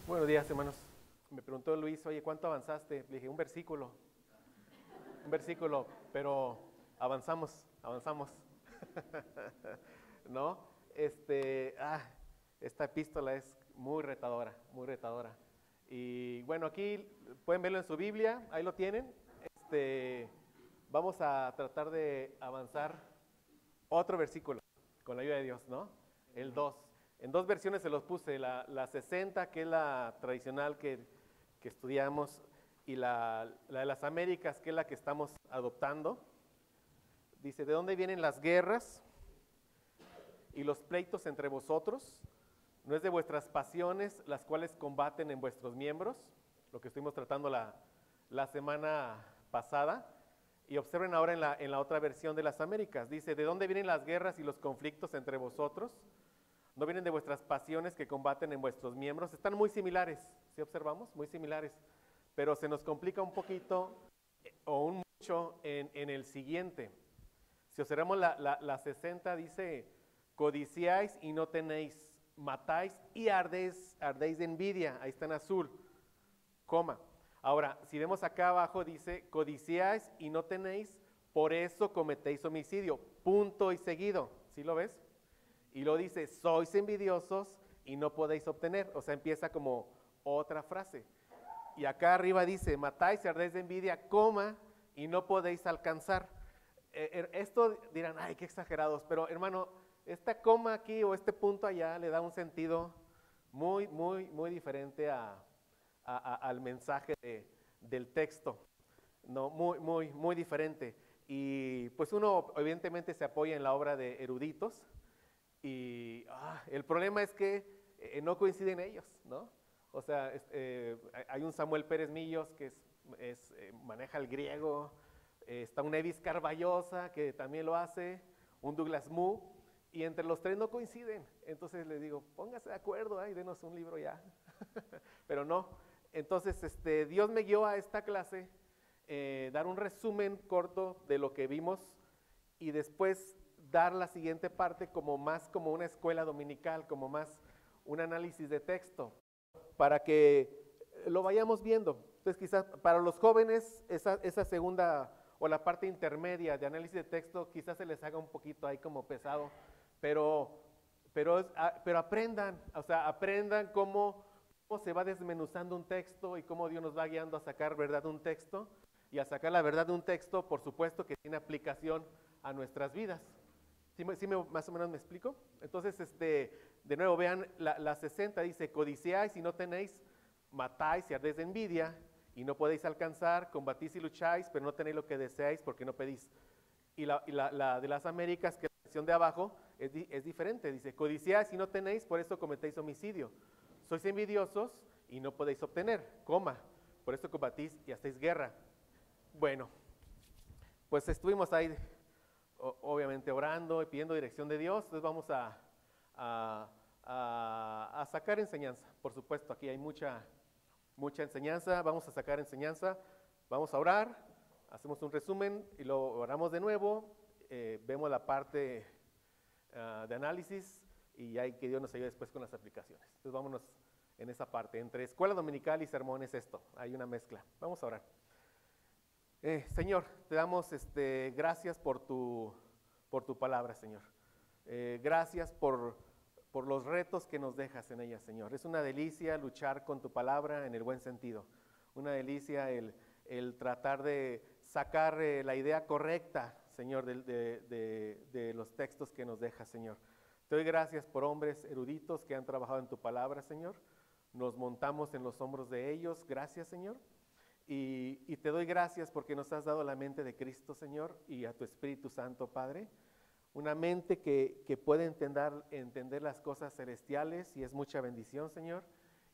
Buenos días, hermanos. Me preguntó Luis, oye, ¿cuánto avanzaste? Le dije, un versículo, pero avanzamos. ¿No? Esta epístola es muy retadora, muy retadora. Y bueno, aquí pueden verlo en su Biblia, ahí lo tienen. Este, Vamos a tratar de avanzar otro versículo con la ayuda de Dios, ¿no? El 2. En dos versiones se los puse, la 60, que es la tradicional que estudiamos, y la de las Américas, que es la que estamos adoptando. Dice, ¿de dónde vienen las guerras y los pleitos entre vosotros? ¿No es de vuestras pasiones las cuales combaten en vuestros miembros? Lo que estuvimos tratando la semana pasada. Y observen ahora en la otra versión de las Américas. Dice, ¿de dónde vienen las guerras y los conflictos entre vosotros? ¿No vienen de vuestras pasiones que combaten en vuestros miembros? Están muy similares, ¿sí observamos? Muy similares. Pero se nos complica un poquito o un mucho en el siguiente. Si observamos la 60, dice, codiciáis y no tenéis, matáis y ardéis de envidia. Ahí está en azul, coma. Ahora, si vemos acá abajo, dice, codiciáis y no tenéis, por eso cometéis homicidio. Punto y seguido. ¿Sí lo ves? Y lo dice, sois envidiosos y no podéis obtener. O sea, empieza como otra frase. Y acá arriba dice, matáis y ardéis de envidia, coma, y no podéis alcanzar. Esto dirán, ay, qué exagerados. Pero hermano, esta coma aquí o este punto allá le da un sentido muy diferente al mensaje del texto, no, muy diferente. Y pues uno evidentemente se apoya en la obra de eruditos y el problema es que no coinciden ellos, ¿no? O sea, hay un Samuel Pérez Millos que maneja el griego, está un Evis Carballosa que también lo hace, un Douglas Moo, y entre los tres no coinciden. Entonces les digo, póngase de acuerdo y denos un libro ya. Pero no. Entonces, Dios me guió a esta clase, dar un resumen corto de lo que vimos y después dar la siguiente parte como más como una escuela dominical, como más un análisis de texto, para que lo vayamos viendo. Entonces, quizás para los jóvenes, esa segunda o la parte intermedia de análisis de texto, quizás se les haga un poquito ahí como pesado, pero, pero aprendan, o sea, aprendan cómo se va desmenuzando un texto y cómo Dios nos va guiando a sacar verdad de un texto, y a sacar la verdad de un texto, por supuesto, que tiene aplicación a nuestras vidas. Más o menos me explico? Entonces, de nuevo, vean, la 60 dice, codiciáis y no tenéis, matáis y ardéis de envidia, y no podéis alcanzar, combatís y lucháis, pero no tenéis lo que deseáis porque no pedís. Y la de las Américas, que es la versión de abajo, es diferente. Dice, codiciáis y no tenéis, por eso cometéis homicidio. Sois envidiosos y no podéis obtener, coma, por eso combatís y hacéis guerra. Bueno, pues estuvimos ahí, obviamente orando y pidiendo dirección de Dios. Entonces vamos a sacar enseñanza. Por supuesto, aquí hay mucha enseñanza. Vamos a sacar enseñanza, vamos a orar, hacemos un resumen y lo oramos de nuevo. Vemos la parte de análisis y hay que Dios nos ayude después con las aplicaciones. Entonces vámonos en esa parte. Entre escuela dominical y sermón es esto, hay una mezcla. Vamos a orar. Señor, te damos gracias por tu palabra, Señor. Gracias por los retos que nos dejas en ella, Señor. Es una delicia luchar con tu palabra en el buen sentido. Una delicia el tratar de sacar la idea correcta, Señor, de los textos que nos dejas, Señor. Te doy gracias por hombres eruditos que han trabajado en tu palabra, Señor. Nos montamos en los hombros de ellos. Gracias, Señor. Y te doy gracias porque nos has dado la mente de Cristo, Señor, y a tu Espíritu Santo, Padre. Una mente que puede entender las cosas celestiales, y es mucha bendición, Señor.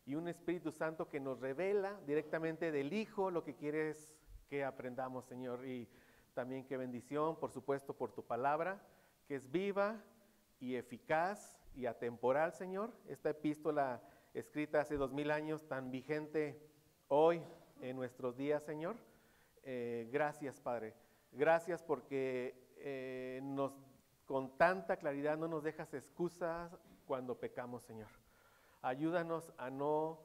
Y un Espíritu Santo que nos revela directamente del Hijo lo que quieres que aprendamos, Señor. Y también qué bendición, por supuesto, por tu palabra, que es viva y eficaz y atemporal, Señor. Esta epístola escrita hace 2000 años, tan vigente hoy en nuestros días, Señor. Gracias, Padre. Gracias porque con tanta claridad no nos dejas excusas cuando pecamos, Señor. Ayúdanos a no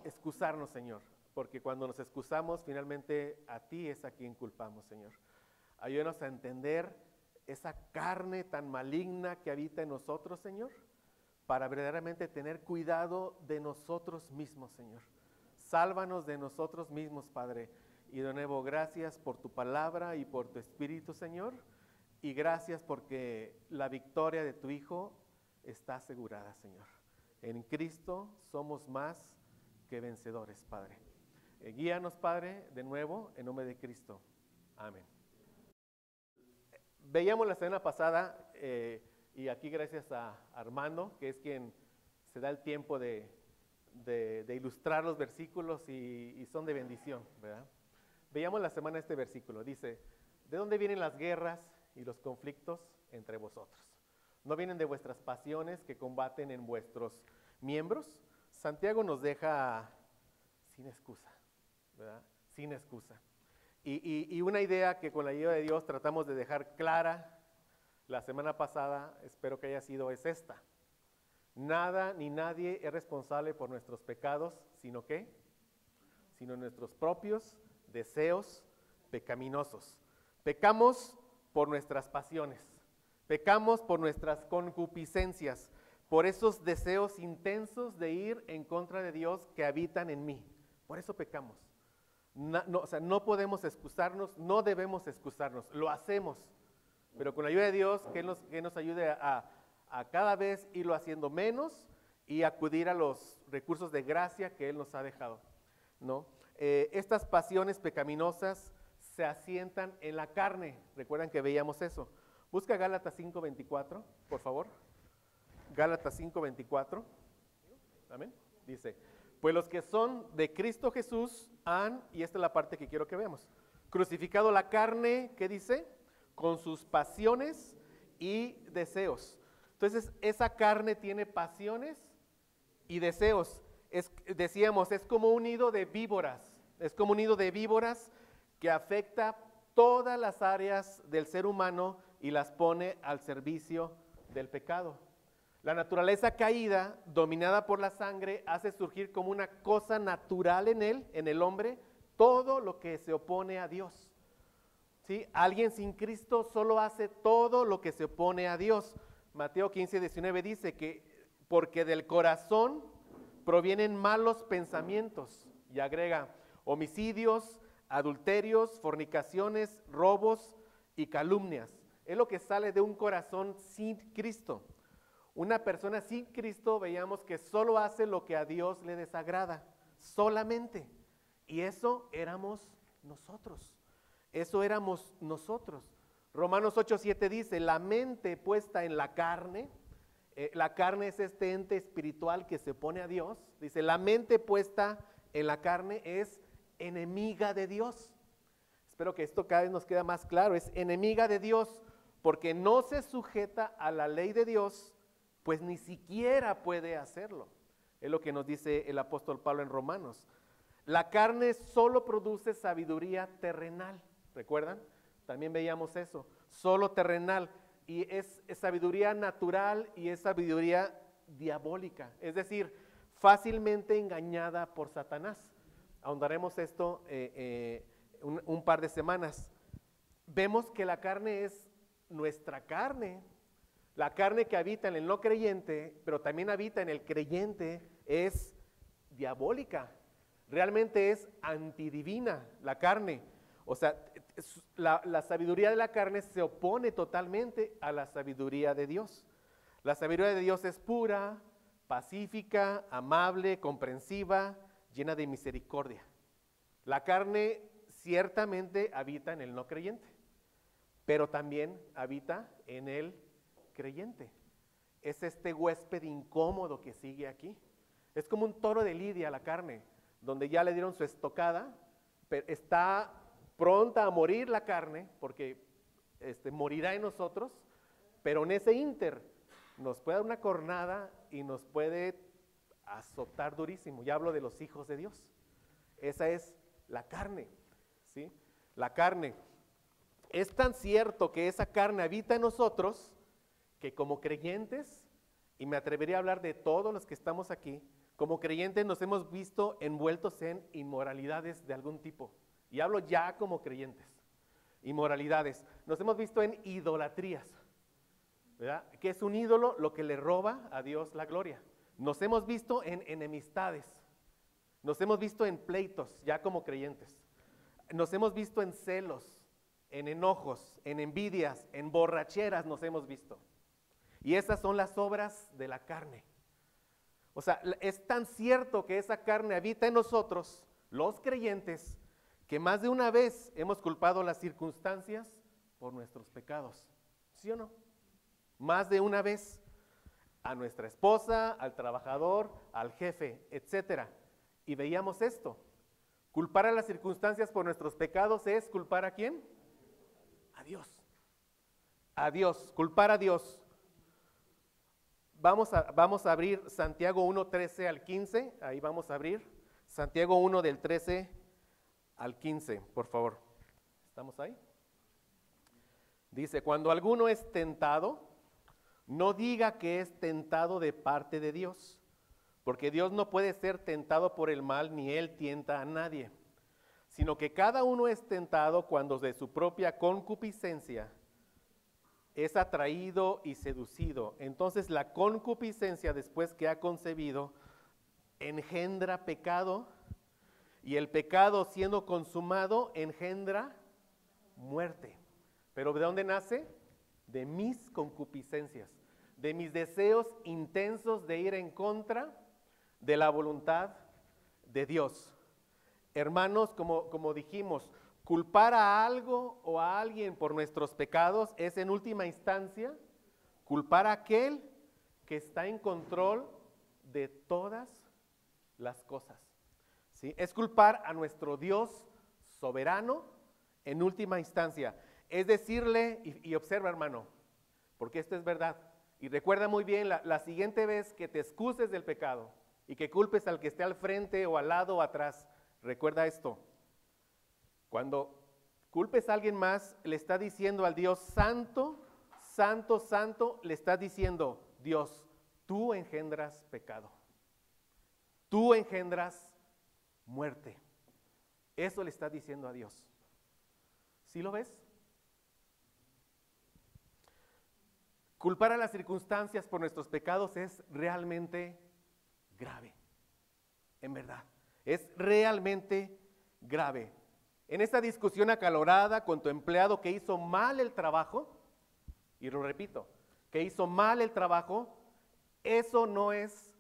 excusarnos, Señor, porque cuando nos excusamos, finalmente a ti es a quien culpamos, Señor. Ayúdanos a entender esa carne tan maligna que habita en nosotros, Señor, para verdaderamente tener cuidado de nosotros mismos, Señor. Sálvanos de nosotros mismos, Padre. Y de nuevo, gracias por tu palabra y por tu Espíritu, Señor. Y gracias porque la victoria de tu Hijo está asegurada, Señor. En Cristo somos más que vencedores, Padre. Guíanos, Padre, de nuevo, en nombre de Cristo. Amén. Veíamos la semana pasada, y aquí gracias a Armando, que es quien se da el tiempo de ilustrar los versículos y son de bendición, ¿verdad? Veíamos la semana este versículo, dice, ¿de dónde vienen las guerras y los conflictos entre vosotros? ¿No vienen de vuestras pasiones que combaten en vuestros miembros? Santiago nos deja sin excusa, ¿verdad? Sin excusa. Y una idea que con la ayuda de Dios tratamos de dejar clara la semana pasada, espero que haya sido, es esta. Nada ni nadie es responsable por nuestros pecados, sino ¿qué? Sino nuestros propios deseos pecaminosos. Pecamos por nuestras pasiones, pecamos por nuestras concupiscencias, por esos deseos intensos de ir en contra de Dios que habitan en mí. Por eso pecamos. No podemos excusarnos, no debemos excusarnos, lo hacemos, pero con la ayuda de Dios, que nos ayude a cada vez irlo haciendo menos y acudir a los recursos de gracia que Él nos ha dejado, ¿no? Estas pasiones pecaminosas se asientan en la carne. Recuerdan que veíamos eso. Busca Gálatas 5:24, por favor. Gálatas 5:24. Amén. Dice, pues los que son de Cristo Jesús han, y esta es la parte que quiero que veamos, crucificado la carne, ¿qué dice? Con sus pasiones y deseos. Entonces, esa carne tiene pasiones y deseos. Decíamos, es como un nido de víboras. Es como un nido de víboras que afecta todas las áreas del ser humano y las pone al servicio del pecado. La naturaleza caída, dominada por la sangre, hace surgir como una cosa natural en él, en el hombre, todo lo que se opone a Dios. ¿Sí? Alguien sin Cristo solo hace todo lo que se opone a Dios. Mateo 15:19 dice que porque del corazón provienen malos pensamientos, y agrega homicidios, adulterios, fornicaciones, robos y calumnias. Es lo que sale de un corazón sin Cristo. Una persona sin Cristo, veíamos que solo hace lo que a Dios le desagrada, solamente. Y eso éramos nosotros. Eso éramos nosotros. Romanos 8:7 dice, la mente puesta en la carne es este ente espiritual que se opone a Dios. Dice, la mente puesta en la carne es enemiga de Dios. Espero que esto cada vez nos quede más claro. Es enemiga de Dios porque no se sujeta a la ley de Dios, pues ni siquiera puede hacerlo. Es lo que nos dice el apóstol Pablo en Romanos. La carne solo produce sabiduría terrenal. ¿Recuerdan? También veíamos eso. Solo terrenal. Y es sabiduría natural y es sabiduría diabólica. Es decir, fácilmente engañada por Satanás. Ahondaremos esto un par de semanas. Vemos que la carne es nuestra carne. La carne que habita en el no creyente, pero también habita en el creyente, es diabólica. Realmente es antidivina la carne. O sea, la sabiduría de la carne se opone totalmente a la sabiduría de Dios. La sabiduría de Dios es pura, pacífica, amable, comprensiva, llena de misericordia. La carne ciertamente habita en el no creyente, pero también habita en el creyente. Es este huésped incómodo que sigue aquí. Es como un toro de lidia la carne, donde ya le dieron su estocada, pero está pronta a morir la carne, porque morirá en nosotros, pero en ese ínter nos puede dar una cornada y nos puede azotar durísimo. Ya hablo de los hijos de Dios. Esa es la carne, ¿sí? La carne. Es tan cierto que esa carne habita en nosotros, que como creyentes, y me atrevería a hablar de todos los que estamos aquí, Como creyentes nos hemos visto envueltos en inmoralidades de algún tipo. Y hablo ya como creyentes. Inmoralidades. Nos hemos visto en idolatrías, ¿verdad? ¿Qué es un ídolo? Lo que le roba a Dios la gloria. Nos hemos visto en enemistades. Nos hemos visto en pleitos, ya como creyentes. Nos hemos visto en celos, en enojos, en envidias, en borracheras nos hemos visto. Y esas son las obras de la carne. O sea, es tan cierto que esa carne habita en nosotros, los creyentes, que más de una vez hemos culpado las circunstancias por nuestros pecados. ¿Sí o no? Más de una vez. A nuestra esposa, al trabajador, al jefe, etcétera. Y veíamos esto. Culpar a las circunstancias por nuestros pecados es culpar ¿a quién? A Dios. A Dios, culpar a Dios. Vamos a abrir Santiago 1, 13 al 15. Ahí vamos a abrir. Santiago 1 del 13 al 15, por favor. ¿Estamos ahí? Dice, cuando alguno es tentado, no diga que es tentado de parte de Dios, porque Dios no puede ser tentado por el mal, ni Él tienta a nadie, sino que cada uno es tentado cuando de su propia concupiscencia es atraído y seducido. Entonces la concupiscencia, después que ha concebido, engendra pecado, y el pecado siendo consumado engendra muerte. ¿Pero de dónde nace? De mis concupiscencias, de mis deseos intensos de ir en contra de la voluntad de Dios. Hermanos, como dijimos, culpar a algo o a alguien por nuestros pecados es en última instancia culpar a aquel que está en control de todas las cosas. ¿Sí? Es culpar a nuestro Dios soberano en última instancia. Es decirle, y observa hermano, porque esto es verdad, y recuerda muy bien la siguiente vez que te excuses del pecado y que culpes al que esté al frente o al lado o atrás, recuerda esto, cuando culpes a alguien más, le está diciendo al Dios santo, santo, santo, le está diciendo, Dios, tú engendras pecado, tú engendras muerte, eso le está diciendo a Dios. ¿Sí lo ves? Culpar a las circunstancias por nuestros pecados es realmente grave, en verdad, es realmente grave. En esta discusión acalorada con tu empleado que hizo mal el trabajo, y lo repito, que hizo mal el trabajo, eso no es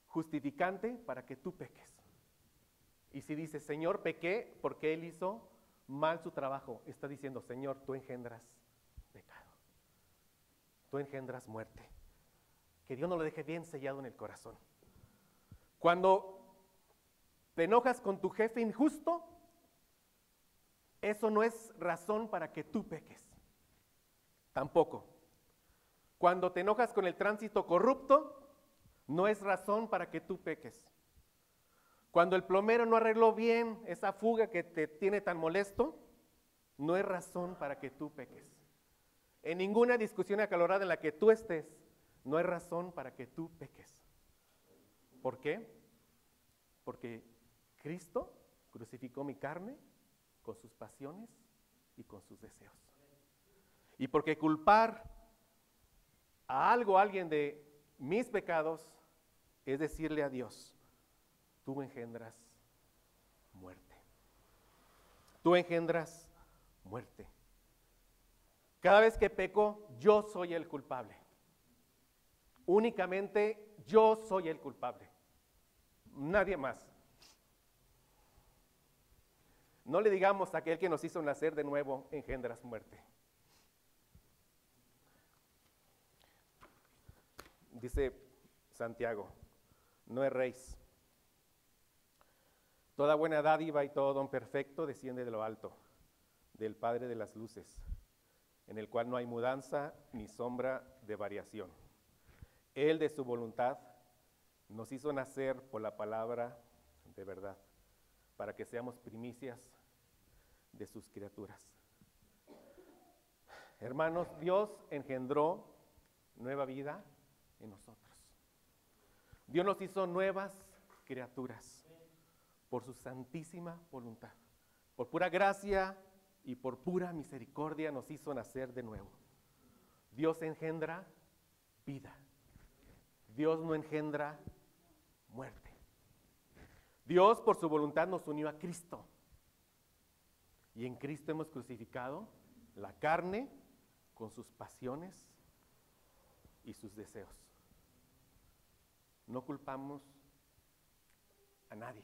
justificante para que tú peques. Y si dices, Señor, pequé porque él hizo mal su trabajo, está diciendo, Señor, tú engendras pecado. Tú engendras muerte. Que Dios no lo deje bien sellado en el corazón. Cuando te enojas con tu jefe injusto, eso no es razón para que tú peques. Tampoco. Cuando te enojas con el tránsito corrupto, no es razón para que tú peques. Cuando el plomero no arregló bien esa fuga que te tiene tan molesto, no es razón para que tú peques. En ninguna discusión acalorada en la que tú estés, no hay razón para que tú peques. ¿Por qué? Porque Cristo crucificó mi carne con sus pasiones y con sus deseos. Y porque culpar a algo, a alguien de mis pecados, es decirle a Dios, tú engendras muerte. Tú engendras muerte. Cada vez que peco, yo soy el culpable. Únicamente yo soy el culpable. Nadie más. No le digamos a aquel que nos hizo nacer de nuevo, engendras muerte. Dice Santiago, no erréis. Toda buena dádiva y todo don perfecto desciende de lo alto, del Padre de las luces, en el cual no hay mudanza ni sombra de variación. Él de su voluntad nos hizo nacer por la palabra de verdad, para que seamos primicias de sus criaturas. Hermanos, Dios engendró nueva vida en nosotros. Dios nos hizo nuevas criaturas por su santísima voluntad. Por pura gracia y por pura misericordia nos hizo nacer de nuevo. Dios engendra vida. Dios no engendra muerte. Dios por su voluntad nos unió a Cristo. Y en Cristo hemos crucificado la carne con sus pasiones y sus deseos. No culpamos a nadie.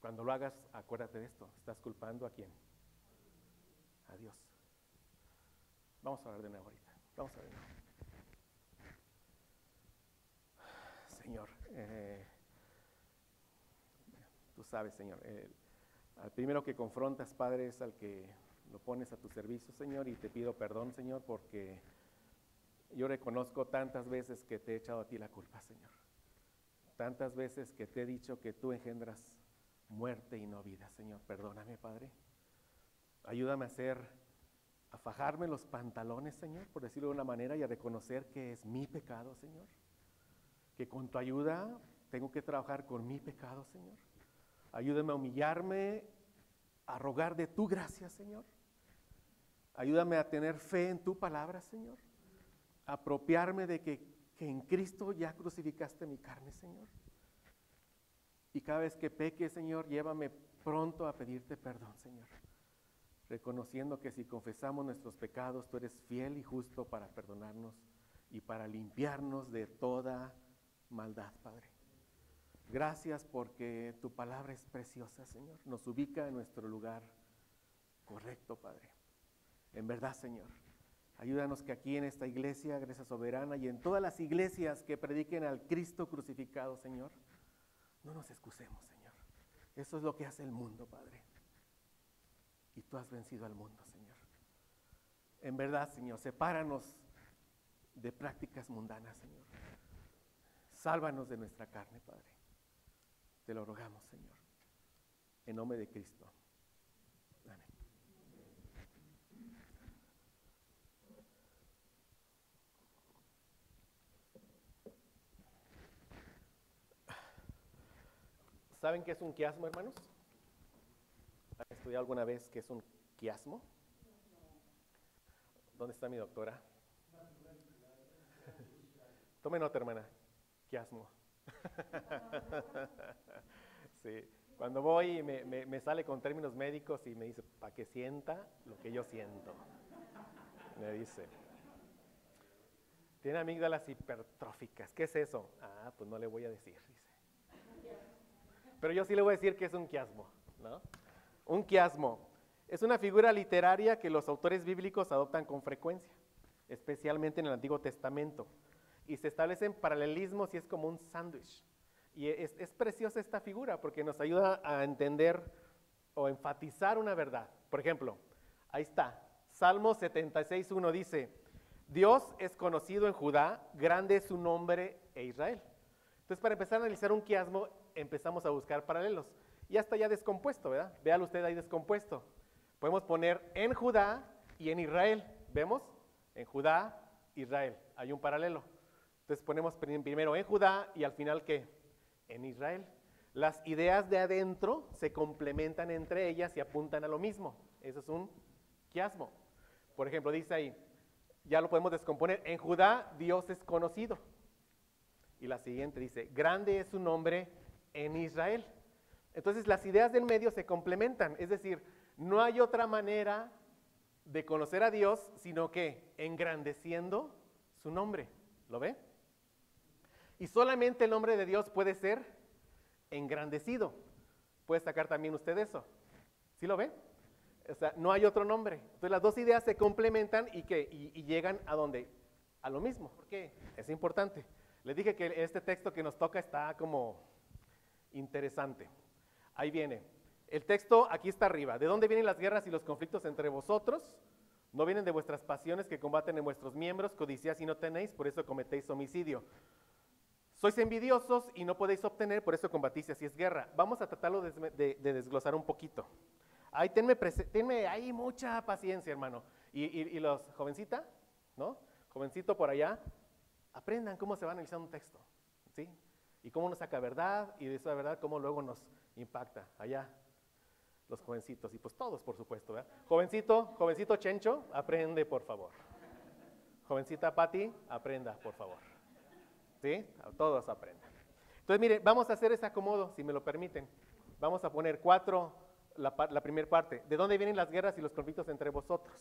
Cuando lo hagas, acuérdate de esto. ¿Estás culpando a quién? A Dios. Vamos a hablar de nuevo ahorita. Vamos a ver de nuevo. Señor, tú sabes, Señor, al primero que confrontas, Padre, es al que lo pones a tu servicio, Señor, y te pido perdón, Señor, porque yo reconozco tantas veces que te he echado a ti la culpa, Señor. Tantas veces que te he dicho que tú engendras muerte y no vida, Señor. Perdóname, Padre. Ayúdame a fajarme los pantalones, Señor, por decirlo de una manera, y a reconocer que es mi pecado, Señor. Que con tu ayuda tengo que trabajar con mi pecado, Señor. Ayúdame a humillarme, a rogar de tu gracia, Señor. Ayúdame a tener fe en tu palabra, Señor. A apropiarme de que en Cristo ya crucificaste mi carne, Señor. Y cada vez que peque, Señor, llévame pronto a pedirte perdón, Señor. Reconociendo que si confesamos nuestros pecados, tú eres fiel y justo para perdonarnos y para limpiarnos de toda maldad, Padre. Gracias porque tu palabra es preciosa, Señor. Nos ubica en nuestro lugar correcto, Padre. En verdad, Señor, ayúdanos que aquí en esta iglesia, Gracia Soberana, y en todas las iglesias que prediquen al Cristo crucificado, Señor, no nos excusemos, Señor. Eso es lo que hace el mundo, Padre. Y tú has vencido al mundo, Señor. En verdad, Señor, sepáranos de prácticas mundanas, Señor. Sálvanos de nuestra carne, Padre. Te lo rogamos, Señor. En nombre de Cristo. Amén. ¿Saben qué es un quiasmo, hermanos? ¿Han estudiado alguna vez qué es un quiasmo? ¿Dónde está mi doctora? Tome nota, hermana. Quiasmo. Sí. Cuando voy me sale con términos médicos y me dice, para que sienta lo que yo siento. Me dice. Tiene amígdalas hipertróficas. ¿Qué es eso? Ah, pues no le voy a decir, dice. Pero yo sí le voy a decir que es un quiasmo, ¿no? Un quiasmo es una figura literaria que los autores bíblicos adoptan con frecuencia, especialmente en el Antiguo Testamento. Y se establecen paralelismos y es como un sándwich. Y es preciosa esta figura porque nos ayuda a entender o enfatizar una verdad. Por ejemplo, ahí está, Salmo 76:1 dice, Dios es conocido en Judá, grande es su nombre e Israel. Entonces, para empezar a analizar un quiasmo, empezamos a buscar paralelos. Ya está ya descompuesto, ¿verdad? Véalo usted ahí descompuesto. Podemos poner en Judá y en Israel. ¿Vemos? En Judá, Israel. Hay un paralelo. Entonces ponemos primero en Judá y al final ¿qué? En Israel. Las ideas de adentro se complementan entre ellas y apuntan a lo mismo. Eso es un quiasmo. Por ejemplo, dice ahí, ya lo podemos descomponer. En Judá Dios es conocido. Y la siguiente dice, grande es su nombre en Israel. Entonces las ideas del medio se complementan. Es decir, no hay otra manera de conocer a Dios sino que engrandeciendo su nombre. ¿Lo ve? Y solamente el nombre de Dios puede ser engrandecido. ¿Puede sacar también usted eso? ¿Sí lo ve? O sea, no hay otro nombre. Entonces las dos ideas se complementan y llegan ¿a dónde? A lo mismo. ¿Por qué? Es importante. Les dije que este texto que nos toca está como interesante. Ahí viene. El texto aquí está arriba. ¿De dónde vienen las guerras y los conflictos entre vosotros? No vienen de vuestras pasiones que combaten en vuestros miembros, codicias y no tenéis, por eso cometéis homicidio. Sois envidiosos y no podéis obtener, por eso combatís y así es guerra. Vamos a tratarlo de desglosar un poquito. Ahí tenme ahí mucha paciencia, hermano. Y los, jovencita, ¿no? Jovencito por allá, aprendan cómo se va a analizar un texto, ¿sí? Y cómo nos saca verdad, y de esa verdad cómo luego nos impacta. Allá, los jovencitos, y pues todos, por supuesto, ¿verdad? Jovencito Chencho, aprende, por favor. Jovencita Pati, aprenda, por favor. ¿Sí? Todos aprendan. Entonces, miren, vamos a hacer ese acomodo, si me lo permiten. Vamos a poner 4, la primera parte. ¿De dónde vienen las guerras y los conflictos entre vosotros?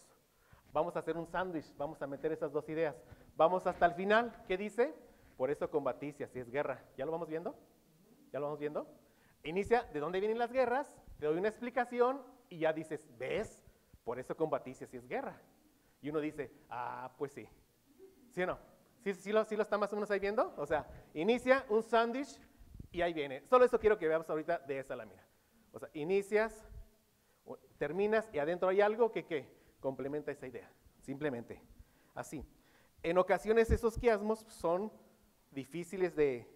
Vamos a hacer un sándwich, vamos a meter esas dos ideas. Vamos hasta el final, ¿qué dice? Por eso combatís y así es guerra. ¿Ya lo vamos viendo? ¿Ya lo vamos viendo? Inicia, ¿de dónde vienen las guerras? Te doy una explicación y ya dices, ¿ves? Por eso combatís y así es guerra. Y uno dice, pues sí. ¿Sí o no? ¿Sí lo está más o menos ahí viendo? O sea, inicia un sándwich y ahí viene. Solo eso quiero que veamos ahorita de esa lámina. O sea, inicias, terminas y adentro hay algo que ¿qué? Complementa esa idea. Simplemente, así. En ocasiones esos quiasmos son difíciles de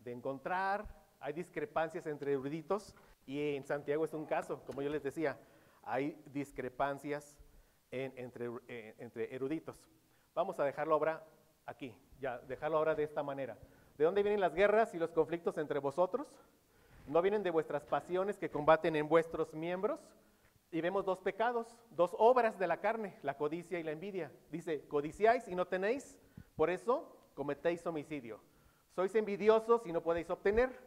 encontrar, hay discrepancias entre eruditos y en Santiago es un caso, como yo les decía, hay discrepancias entre eruditos. Vamos a dejarlo ahora aquí, ya, dejarlo ahora de esta manera. ¿De dónde vienen las guerras y los conflictos entre vosotros? ¿No vienen de vuestras pasiones que combaten en vuestros miembros? Y vemos dos pecados, dos obras de la carne, la codicia y la envidia. Dice, codiciáis y no tenéis, por eso cometéis homicidio. Sois envidiosos y no podéis obtener.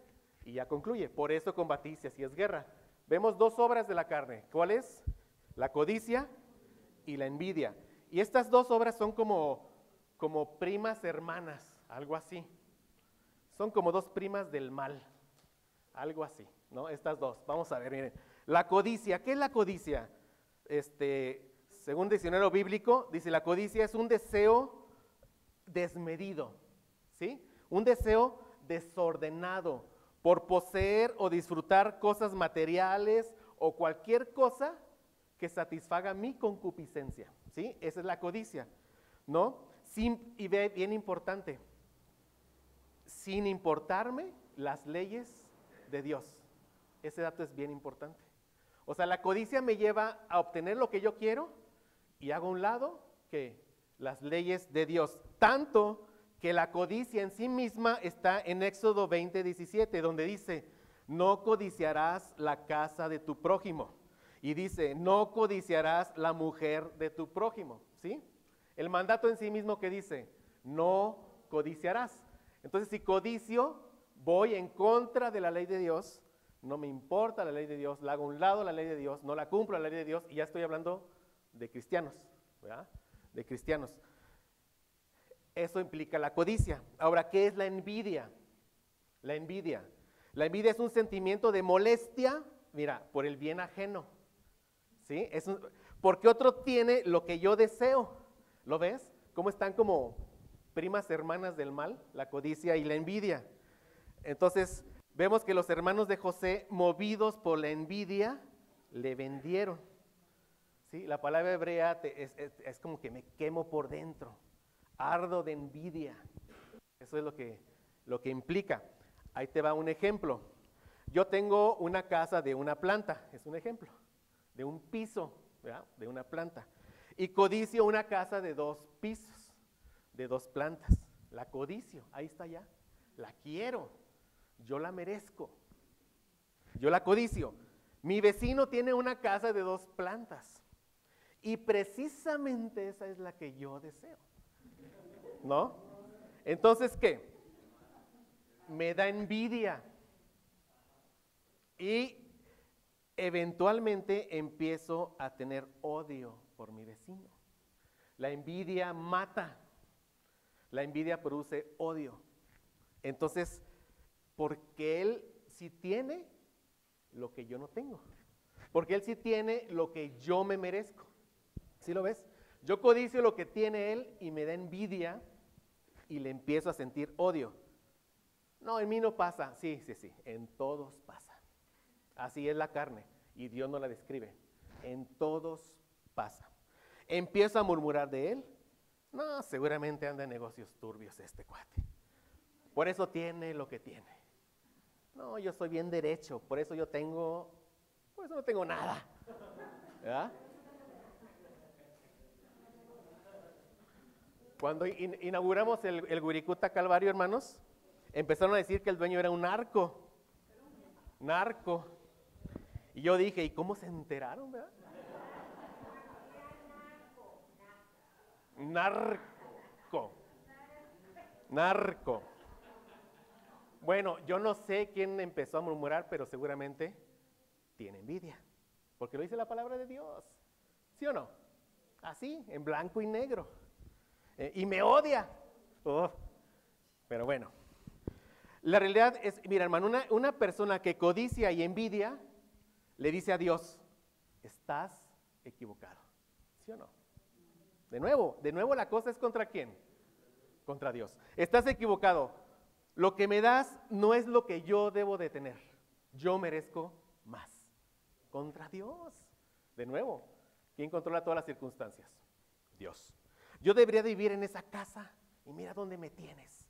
Y ya concluye, por eso combatís y así es guerra. Vemos dos obras de la carne. ¿Cuál es? La codicia y la envidia. Y estas dos obras son como primas hermanas, algo así. Son como dos primas del mal, algo así, ¿no? Estas dos, vamos a ver, miren. La codicia, ¿qué es la codicia? Según el diccionario bíblico, dice la codicia es un deseo desmedido, ¿sí? Un deseo desordenado por poseer o disfrutar cosas materiales o cualquier cosa que satisfaga mi concupiscencia, ¿sí? Esa es la codicia, ¿no? Y ve, bien importante, sin importarme las leyes de Dios. Ese dato es bien importante. O sea, la codicia me lleva a obtener lo que yo quiero y hago a un lado que las leyes de Dios. Tanto que la codicia en sí misma está en Éxodo 20:17, donde dice, no codiciarás la casa de tu prójimo. Y dice, no codiciarás la mujer de tu prójimo, ¿sí? El mandato en sí mismo que dice, no codiciarás. Entonces, si codicio, voy en contra de la ley de Dios, no me importa la ley de Dios, la hago a un lado la ley de Dios, no la cumplo la ley de Dios, y ya estoy hablando de cristianos, ¿verdad? De cristianos. Eso implica la codicia. Ahora, ¿qué es la envidia? La envidia. La envidia es un sentimiento de molestia, mira, por el bien ajeno, ¿sí? Porque otro tiene lo que yo deseo. ¿Lo ves? ¿Cómo están como primas hermanas del mal, la codicia y la envidia? Entonces, vemos que los hermanos de José, movidos por la envidia, le vendieron. ¿Sí? La palabra hebrea es como que me quemo por dentro, ardo de envidia. Eso es lo que implica. Ahí te va un ejemplo. Yo tengo una casa de una planta, es un ejemplo, de un piso, ¿verdad? De una planta. Y codicio una casa de 2 pisos, de 2 plantas. La codicio, ahí está ya, la quiero. Yo la merezco, yo la codicio. Mi vecino tiene una casa de 2 plantas y precisamente esa es la que yo deseo, ¿no? Entonces, ¿qué? Me da envidia y eventualmente empiezo a tener odio por mi vecino. La envidia mata, la envidia produce odio. Entonces, porque él sí tiene lo que yo no tengo. Porque él sí tiene lo que yo me merezco. ¿Sí lo ves? Yo codicio lo que tiene él y me da envidia y le empiezo a sentir odio. No, en mí no pasa. Sí, en todos pasa. Así es la carne y Dios no la describe. En todos pasa. Empiezo a murmurar de él. No, seguramente anda en negocios turbios este cuate. Por eso tiene lo que tiene. No, yo soy bien derecho, por eso no tengo nada. ¿Verdad? Cuando inauguramos el Wirikuta Calvario, hermanos, empezaron a decir que el dueño era un narco. Y yo dije, ¿y cómo se enteraron, verdad? Narco. Bueno, yo no sé quién empezó a murmurar, pero seguramente tiene envidia, porque lo dice la palabra de Dios, ¿sí o no? Así, en blanco y negro. Y me odia. Oh, pero bueno, la realidad es, mira hermano, una persona que codicia y envidia, le dice a Dios, estás equivocado, ¿sí o no? De nuevo la cosa es ¿contra quién? Contra Dios. Estás equivocado. Lo que me das no es lo que yo debo de tener. Yo merezco más. Contra Dios. De nuevo, ¿quién controla todas las circunstancias? Dios. Yo debería de vivir en esa casa y mira dónde me tienes.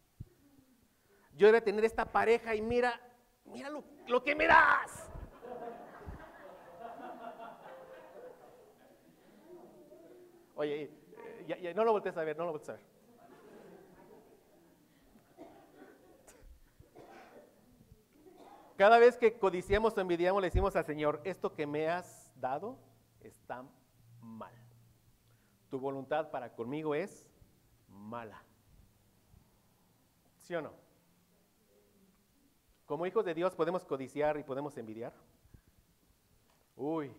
Yo debería tener esta pareja y mira lo que me das. Oye, ya, no lo voltees a ver, no lo voltees a ver. Cada vez que codiciamos o envidiamos, le decimos al Señor, esto que me has dado está mal. Tu voluntad para conmigo es mala. ¿Sí o no? Como hijos de Dios, ¿podemos codiciar y podemos envidiar? Uy,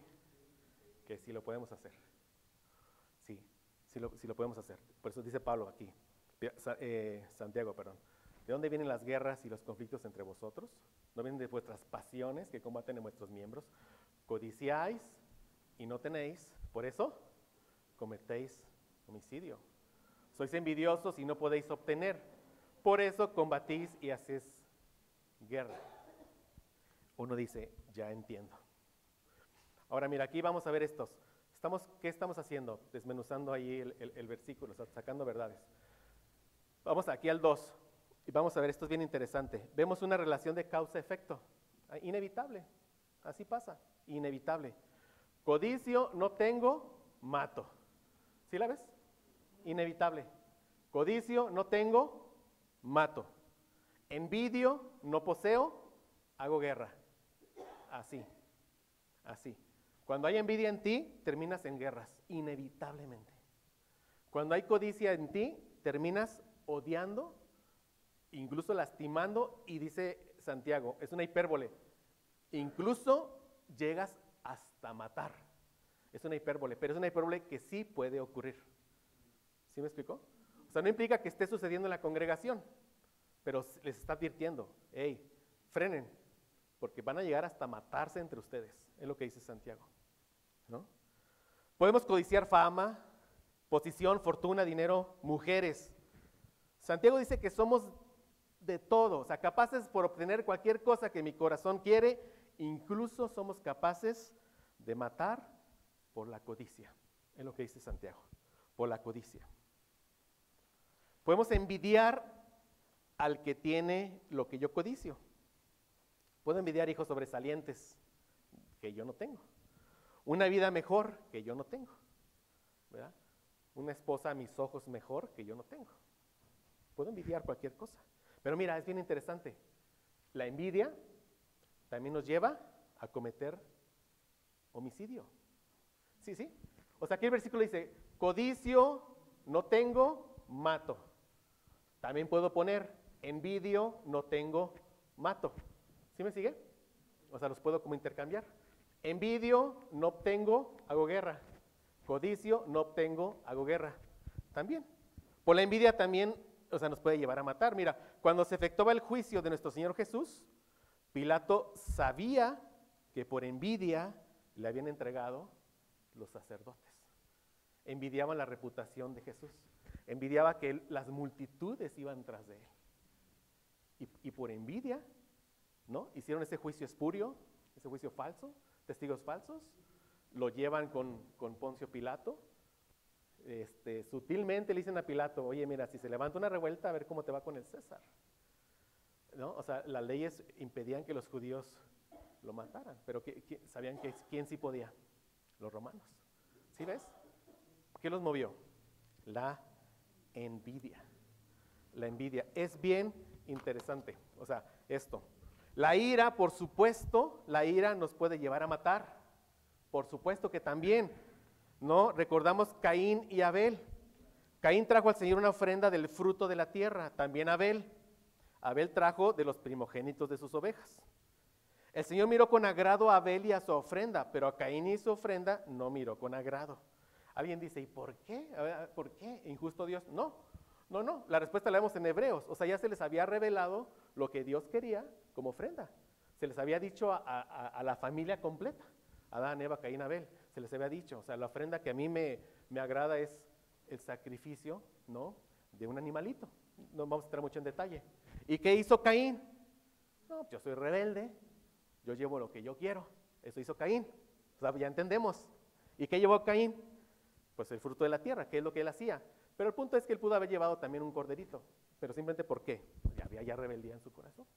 que sí lo podemos hacer. Sí lo podemos hacer. Por eso dice Pablo aquí, Santiago, perdón. ¿De dónde vienen las guerras y los conflictos entre vosotros? ¿No vienen de vuestras pasiones que combaten en vuestros miembros? Codiciáis y no tenéis, por eso cometéis homicidio. Sois envidiosos y no podéis obtener, por eso combatís y hacéis guerra. Uno dice, ya entiendo. Ahora mira, aquí vamos a ver estos. ¿Qué estamos haciendo? Desmenuzando ahí el versículo, sacando verdades. Vamos aquí al 2 y vamos a ver, esto es bien interesante. Vemos una relación de causa-efecto, inevitable, así pasa, inevitable. Codicio, no tengo, mato. ¿Sí la ves? Inevitable. Codicio, no tengo, mato. Envidio, no poseo, hago guerra. Así. Cuando hay envidia en ti, terminas en guerras, inevitablemente. Cuando hay codicia en ti, terminas odiando, incluso lastimando, y dice Santiago, es una hipérbole, incluso llegas hasta matar. Es una hipérbole, pero es una hipérbole que sí puede ocurrir. ¿Sí me explicó? O sea, no implica que esté sucediendo en la congregación, pero les está advirtiendo, hey, frenen, porque van a llegar hasta matarse entre ustedes, es lo que dice Santiago, ¿no? Podemos codiciar fama, posición, fortuna, dinero, mujeres. Santiago dice que somos de todo, o sea, capaces por obtener cualquier cosa que mi corazón quiere, incluso somos capaces de matar por la codicia, es lo que dice Santiago, por la codicia. Podemos envidiar al que tiene lo que yo codicio. Puedo envidiar hijos sobresalientes que yo no tengo, una vida mejor que yo no tengo, ¿verdad? Una esposa a mis ojos mejor que yo no tengo. Puedo envidiar cualquier cosa. Pero mira, es bien interesante. La envidia también nos lleva a cometer homicidio. Sí. O sea, aquí el versículo dice, codicio, no tengo, mato. También puedo poner, envidio, no tengo, mato. ¿Sí me sigue? O sea, los puedo como intercambiar. Envidio, no obtengo, hago guerra. Codicio, no obtengo, hago guerra. También. Por la envidia también, o sea, nos puede llevar a matar. Mira, cuando se efectuaba el juicio de nuestro Señor Jesús, Pilato sabía que por envidia le habían entregado los sacerdotes. Envidiaban la reputación de Jesús. Envidiaba que las multitudes iban tras de él. Y por envidia, ¿no? Hicieron ese juicio espurio, ese juicio falso, testigos falsos, lo llevan con Poncio Pilato. Sutilmente le dicen a Pilato, oye, mira, si se levanta una revuelta, a ver cómo te va con el César, ¿no? O sea, las leyes impedían que los judíos lo mataran, pero ¿sabían quién sí podía? Los romanos. ¿Sí ves? ¿Qué los movió? La envidia. La envidia es bien interesante. O sea, esto. La ira, por supuesto, la ira nos puede llevar a matar. Por supuesto que también, ¿no? Recordamos Caín y Abel. Caín trajo al Señor una ofrenda del fruto de la tierra, también Abel. Abel trajo de los primogénitos de sus ovejas. El Señor miró con agrado a Abel y a su ofrenda, pero a Caín y su ofrenda no miró con agrado. Alguien dice, ¿y por qué? ¿Por qué? ¿Injusto Dios? No, la respuesta la vemos en Hebreos. O sea, ya se les había revelado lo que Dios quería como ofrenda. Se les había dicho a la familia completa, Adán, Eva, Caín, Abel. Se les había dicho, o sea, la ofrenda que a mí me agrada es el sacrificio, ¿no? De un animalito. No vamos a entrar mucho en detalle. ¿Y qué hizo Caín? No, yo soy rebelde. Yo llevo lo que yo quiero. Eso hizo Caín. O sea, ya entendemos. ¿Y qué llevó Caín? Pues el fruto de la tierra, que es lo que él hacía. Pero el punto es que él pudo haber llevado también un corderito. Pero simplemente ¿por qué? Ya había ya rebeldía en su corazón.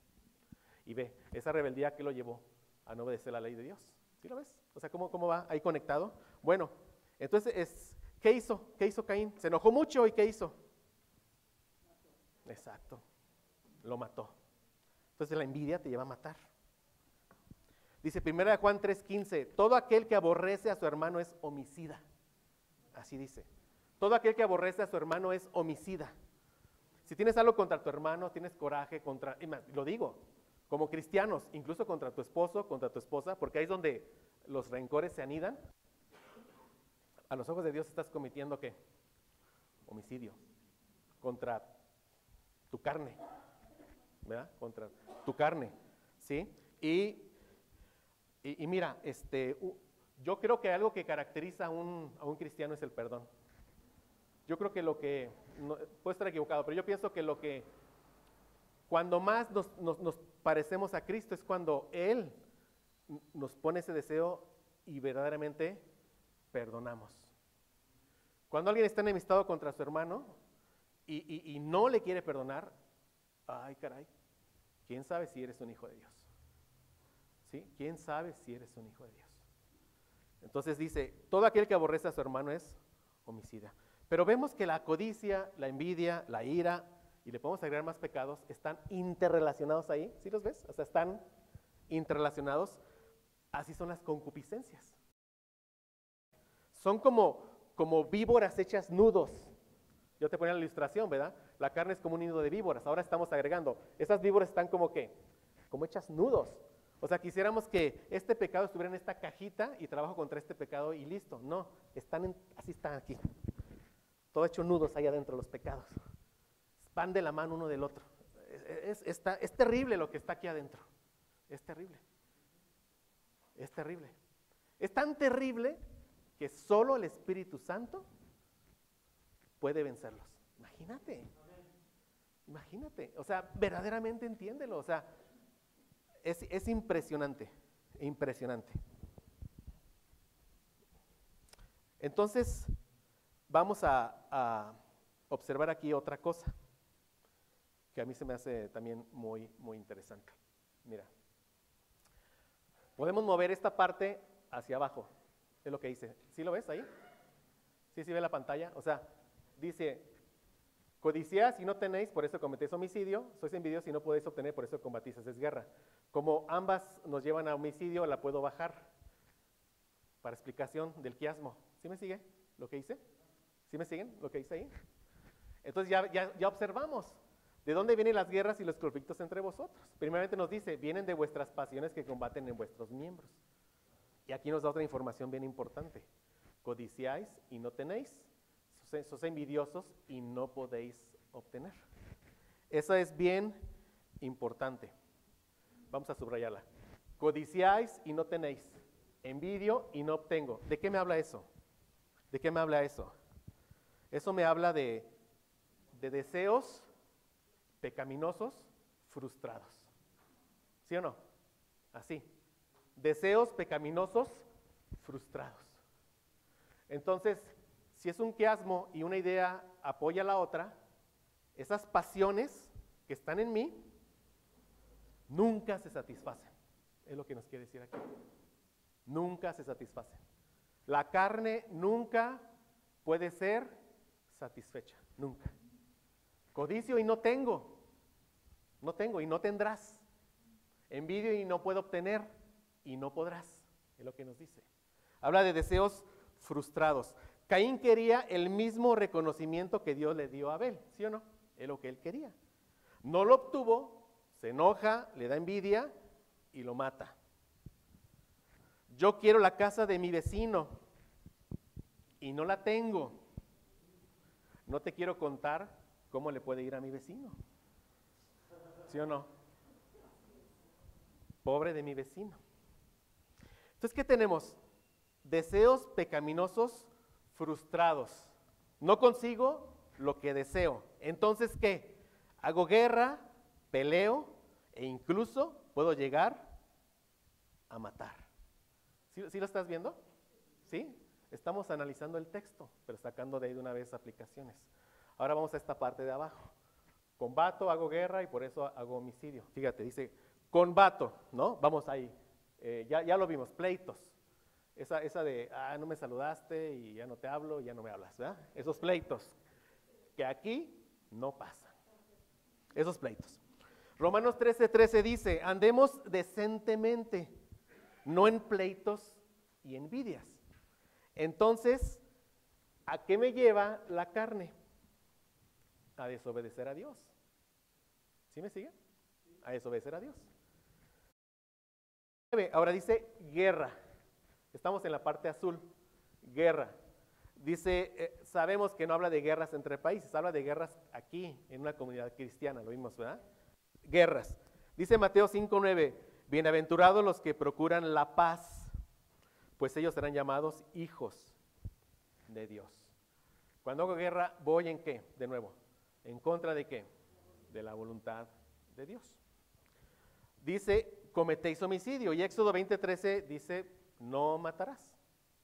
Y ve, esa rebeldía que lo llevó a no obedecer la ley de Dios. ¿Sí lo ves? O sea, ¿cómo va ahí conectado? Bueno, entonces, ¿qué hizo? ¿Qué hizo Caín? Se enojó mucho y ¿qué hizo? Exacto. Lo mató. Entonces la envidia te lleva a matar. Dice 1 Juan 3:15, todo aquel que aborrece a su hermano es homicida. Así dice. Todo aquel que aborrece a su hermano es homicida. Si tienes algo contra tu hermano, tienes coraje contra, lo digo, como cristianos, incluso contra tu esposo, contra tu esposa, porque ahí es donde los rencores se anidan. A los ojos de Dios estás cometiendo ¿qué? Homicidio. Contra tu carne, ¿verdad? Contra tu carne, ¿sí? Y mira, yo creo que algo que caracteriza a un cristiano es el perdón. Yo creo que puedo estar equivocado, pero yo pienso que cuando más nos parecemos a Cristo es cuando Él nos pone ese deseo y verdaderamente perdonamos. Cuando alguien está enemistado contra su hermano y no le quiere perdonar, ay caray, ¿quién sabe si eres un hijo de Dios? ¿Sí? ¿Quién sabe si eres un hijo de Dios? Entonces dice, todo aquel que aborrece a su hermano es homicida. Pero vemos que la codicia, la envidia, la ira, y le podemos agregar más pecados, están interrelacionados ahí. ¿Sí los ves? O sea, están interrelacionados. Así son las concupiscencias. Son como víboras hechas nudos. Yo te ponía la ilustración, ¿verdad? La carne es como un nido de víboras. Ahora estamos agregando. Esas víboras están como ¿qué? Como hechas nudos. O sea, quisiéramos que este pecado estuviera en esta cajita y trabajo contra este pecado y listo. No, así están aquí. Todo hecho nudos ahí adentro los pecados. Van de la mano uno del otro. Es terrible lo que está aquí adentro. Es terrible. Es terrible. Es tan terrible que solo el Espíritu Santo puede vencerlos. Imagínate. Imagínate. O sea, verdaderamente entiéndelo. O sea, es impresionante. Impresionante. Entonces, vamos a observar aquí otra cosa que a mí se me hace también muy, muy interesante. Mira, podemos mover esta parte hacia abajo, es lo que dice. ¿Sí lo ves ahí? ¿Sí ve la pantalla? O sea, dice, codiciáis y no tenéis, por eso cometéis homicidio, sois envidiosos y no podéis obtener, por eso combatís, es guerra. Como ambas nos llevan a homicidio, la puedo bajar para explicación del quiasmo. ¿Sí me sigue lo que dice? ¿Sí me siguen lo que dice ahí? Entonces ya observamos de dónde vienen las guerras y los conflictos entre vosotros. Primeramente nos dice, vienen de vuestras pasiones que combaten en vuestros miembros. Y aquí nos da otra información bien importante. Codiciáis y no tenéis, sos envidiosos y no podéis obtener. Eso es bien importante. Vamos a subrayarla. Codiciáis y no tenéis, envidio y no obtengo. ¿De qué me habla eso? ¿De qué me habla eso? Eso me habla de deseos pecaminosos frustrados. ¿Sí o no? Así. Deseos pecaminosos frustrados. Entonces, si es un quiasmo y una idea apoya a la otra, esas pasiones que están en mí nunca se satisfacen. Es lo que nos quiere decir aquí. Nunca se satisfacen. La carne nunca puede ser satisfecha, nunca. Codicio y no tengo. No tengo y no tendrás. Envidio y no puedo obtener y no podrás. Es lo que nos dice. Habla de deseos frustrados. Caín quería el mismo reconocimiento que Dios le dio a Abel, ¿sí o no? Es lo que él quería. No lo obtuvo, se enoja, le da envidia y lo mata. Yo quiero la casa de mi vecino y no la tengo. No te quiero contar cómo le puede ir a mi vecino, ¿sí o no? Pobre de mi vecino. Entonces, ¿qué tenemos? Deseos pecaminosos frustrados. No consigo lo que deseo. Entonces, ¿qué? Hago guerra, peleo e incluso puedo llegar a matar. ¿Sí lo estás viendo? ¿Sí? Estamos analizando el texto, pero sacando de ahí de una vez aplicaciones. Ahora vamos a esta parte de abajo. Combato, hago guerra y por eso hago homicidio. Fíjate, dice combato, ¿no? Vamos ahí. Ya lo vimos, pleitos. Esa de, no me saludaste y ya no te hablo y ya no me hablas, ¿verdad? Esos pleitos que aquí no pasan. Esos pleitos. Romanos 13:13 dice, andemos decentemente, no en pleitos y envidias. Entonces, ¿a qué me lleva la carne? A desobedecer a Dios. ¿Sí me siguen? A desobedecer a Dios. Ahora dice guerra. Estamos en la parte azul. Guerra. Dice, sabemos que no habla de guerras entre países, habla de guerras aquí, en una comunidad cristiana, lo vimos, ¿verdad? Guerras. Dice Mateo 5:9, bienaventurados los que procuran la paz, pues ellos serán llamados hijos de Dios. Cuando hago guerra, ¿voy en qué? De nuevo, ¿en contra de qué? De la voluntad de Dios. Dice, cometéis homicidio, y Éxodo 20:13 dice, no matarás.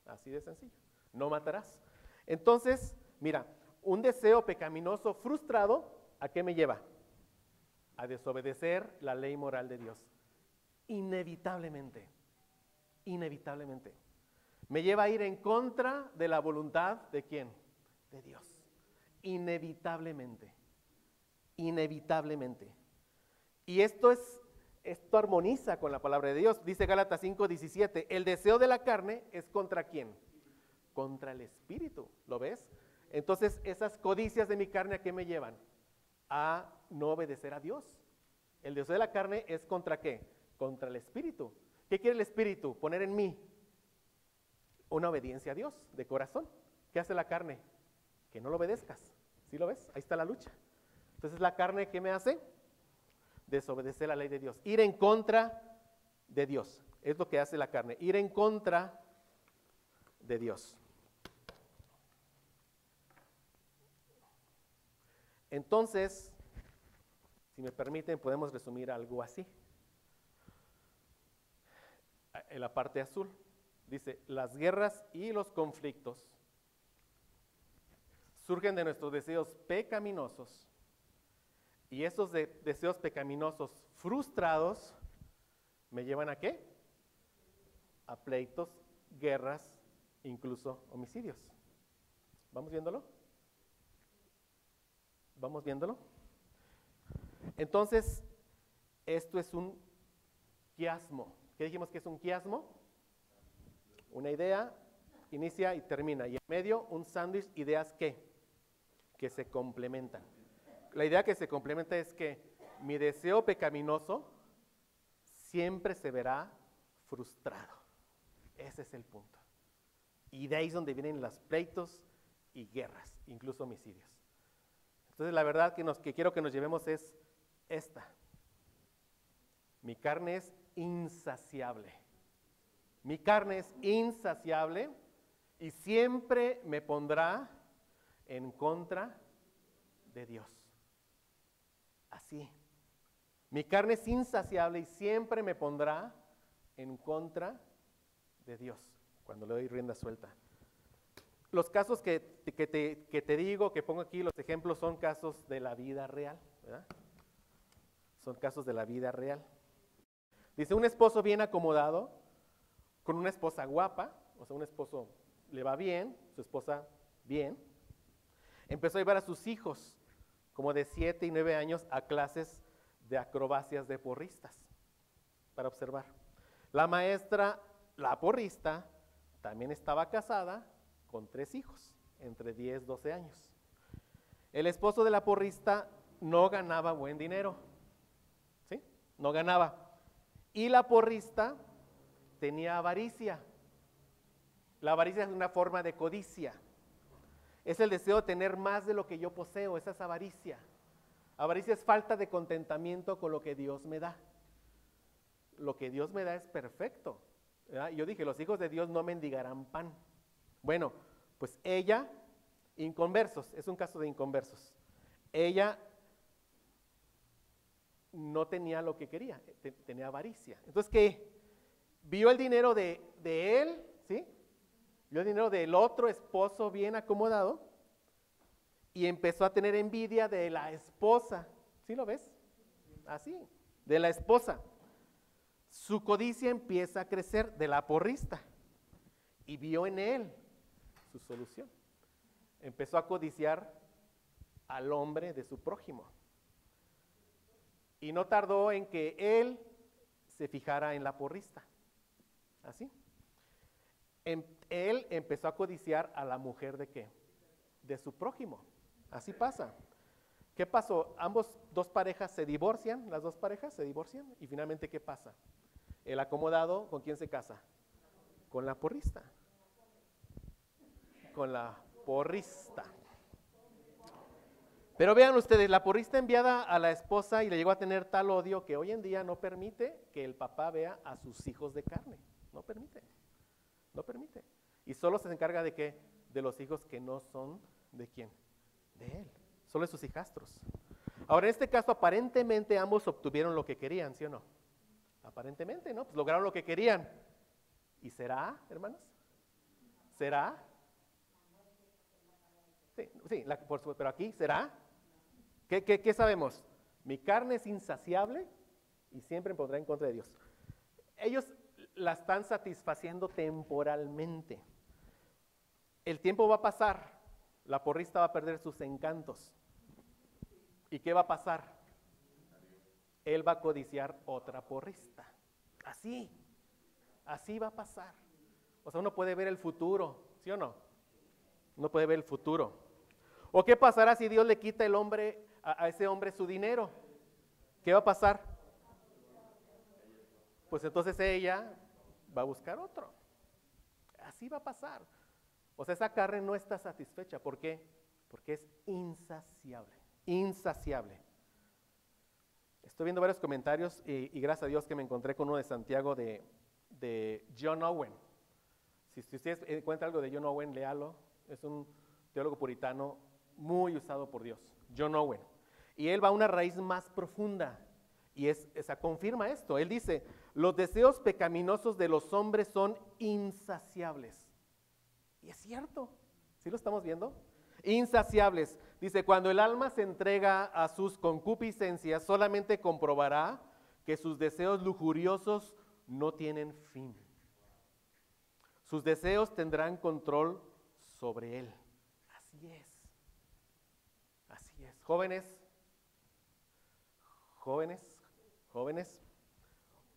Así de sencillo, no matarás. Entonces, mira, un deseo pecaminoso frustrado, ¿a qué me lleva? A desobedecer la ley moral de Dios. Inevitablemente, inevitablemente. Me lleva a ir en contra de la voluntad de ¿quién? De Dios. Inevitablemente, inevitablemente. Y esto armoniza con la palabra de Dios. Dice Gálatas 5:17, el deseo de la carne es ¿contra quién? Contra el espíritu, ¿lo ves? Entonces, esas codicias de mi carne, ¿a qué me llevan? A no obedecer a Dios. El deseo de la carne es ¿contra qué? Contra el espíritu. ¿Qué quiere el espíritu? Poner en mí una obediencia a Dios de corazón. ¿Qué hace la carne? Que no lo obedezcas. ¿Sí lo ves? Ahí está la lucha. Entonces, ¿la carne qué me hace? Desobedecer la ley de Dios. Ir en contra de Dios. Es lo que hace la carne. Ir en contra de Dios. Entonces, si me permiten, podemos resumir algo así. En la parte azul dice, las guerras y los conflictos surgen de nuestros deseos pecaminosos y esos deseos pecaminosos frustrados me llevan ¿a qué? A pleitos, guerras, incluso homicidios. ¿Vamos viéndolo? ¿Vamos viéndolo? Entonces, esto es un quiasmo. ¿Qué dijimos que es un quiasmo? Una idea inicia y termina. Y en medio, un sándwich, ideas que se complementan. La idea que se complementa es que mi deseo pecaminoso siempre se verá frustrado. Ese es el punto. Y de ahí es donde vienen los pleitos y guerras, incluso homicidios. Entonces, la verdad que quiero que nos llevemos es esta. Mi carne es insaciable. Mi carne es insaciable y siempre me pondrá en contra de Dios. Así. Mi carne es insaciable y siempre me pondrá en contra de Dios cuando le doy rienda suelta. Los casos que te digo, que pongo aquí, los ejemplos son casos de la vida real, ¿verdad? Son casos de la vida real. Dice, un esposo bien acomodado, con una esposa guapa, o sea, un esposo le va bien, su esposa bien, empezó a llevar a sus hijos, como de 7 y 9 años, a clases de acrobacias de porristas para observar. La maestra, la porrista, también estaba casada con 3 hijos, entre 10 y 12 años. El esposo de la porrista no ganaba buen dinero, ¿sí? No ganaba. Y la porrista tenía avaricia. La avaricia es una forma de codicia. Es el deseo de tener más de lo que yo poseo, esa es avaricia. Avaricia es falta de contentamiento con lo que Dios me da. Lo que Dios me da es perfecto, ¿verdad? Yo dije, los hijos de Dios no mendigarán pan. Bueno, pues ella, inconversos, es un caso de inconversos. Ella no tenía lo que quería, tenía avaricia. Entonces, ¿qué? Vio el dinero de él, ¿sí? Vio el dinero del otro esposo bien acomodado y empezó a tener envidia de la esposa. ¿Sí lo ves? Así, de la esposa. Su codicia empieza a crecer de la porrista y vio en él su solución. Empezó a codiciar al hombre de su prójimo. Y no tardó en que él se fijara en la porrista. Así. Él empezó a codiciar a la mujer de ¿qué? De su prójimo. Así pasa. ¿Qué pasó? Dos parejas se divorcian, las dos parejas se divorcian y finalmente ¿qué pasa? El acomodado, ¿con quién se casa? Con la porrista. Con la porrista. Pero vean ustedes, la porrista enviada a la esposa y le llegó a tener tal odio que hoy en día no permite que el papá vea a sus hijos de carne. No permite. No permite. Y solo se encarga de ¿qué? De los hijos que no son ¿de quién? De él. Solo de sus hijastros. Ahora, en este caso, aparentemente ambos obtuvieron lo que querían, ¿sí o no? Aparentemente, ¿no? Pues lograron lo que querían. ¿Y será, hermanos? ¿Será? Sí, pero aquí, ¿será? ¿Qué sabemos? Mi carne es insaciable y siempre me pondrá en contra de Dios. Ellos la están satisfaciendo temporalmente. El tiempo va a pasar, la porrista va a perder sus encantos. ¿Y qué va a pasar? Él va a codiciar otra porrista. Así va a pasar. O sea, uno puede ver el futuro, ¿sí o no? Uno puede ver el futuro. ¿O qué pasará si Dios le quita a ese hombre su dinero? ¿Qué va a pasar? Pues entonces ella va a buscar otro. Así va a pasar. O sea, esa carne no está satisfecha. ¿Por qué? Porque es insaciable. Insaciable. Estoy viendo varios comentarios y gracias a Dios que me encontré con uno de Santiago de John Owen. Si ustedes encuentran algo de John Owen, léalo. Es un teólogo puritano muy usado por Dios. John Owen. Y él va a una raíz más profunda. Y confirma esto. Él dice, los deseos pecaminosos de los hombres son insaciables. Y es cierto. ¿Sí lo estamos viendo? Insaciables. Dice, cuando el alma se entrega a sus concupiscencias, solamente comprobará que sus deseos lujuriosos no tienen fin. Sus deseos tendrán control sobre él. Así es. Así es. Jóvenes.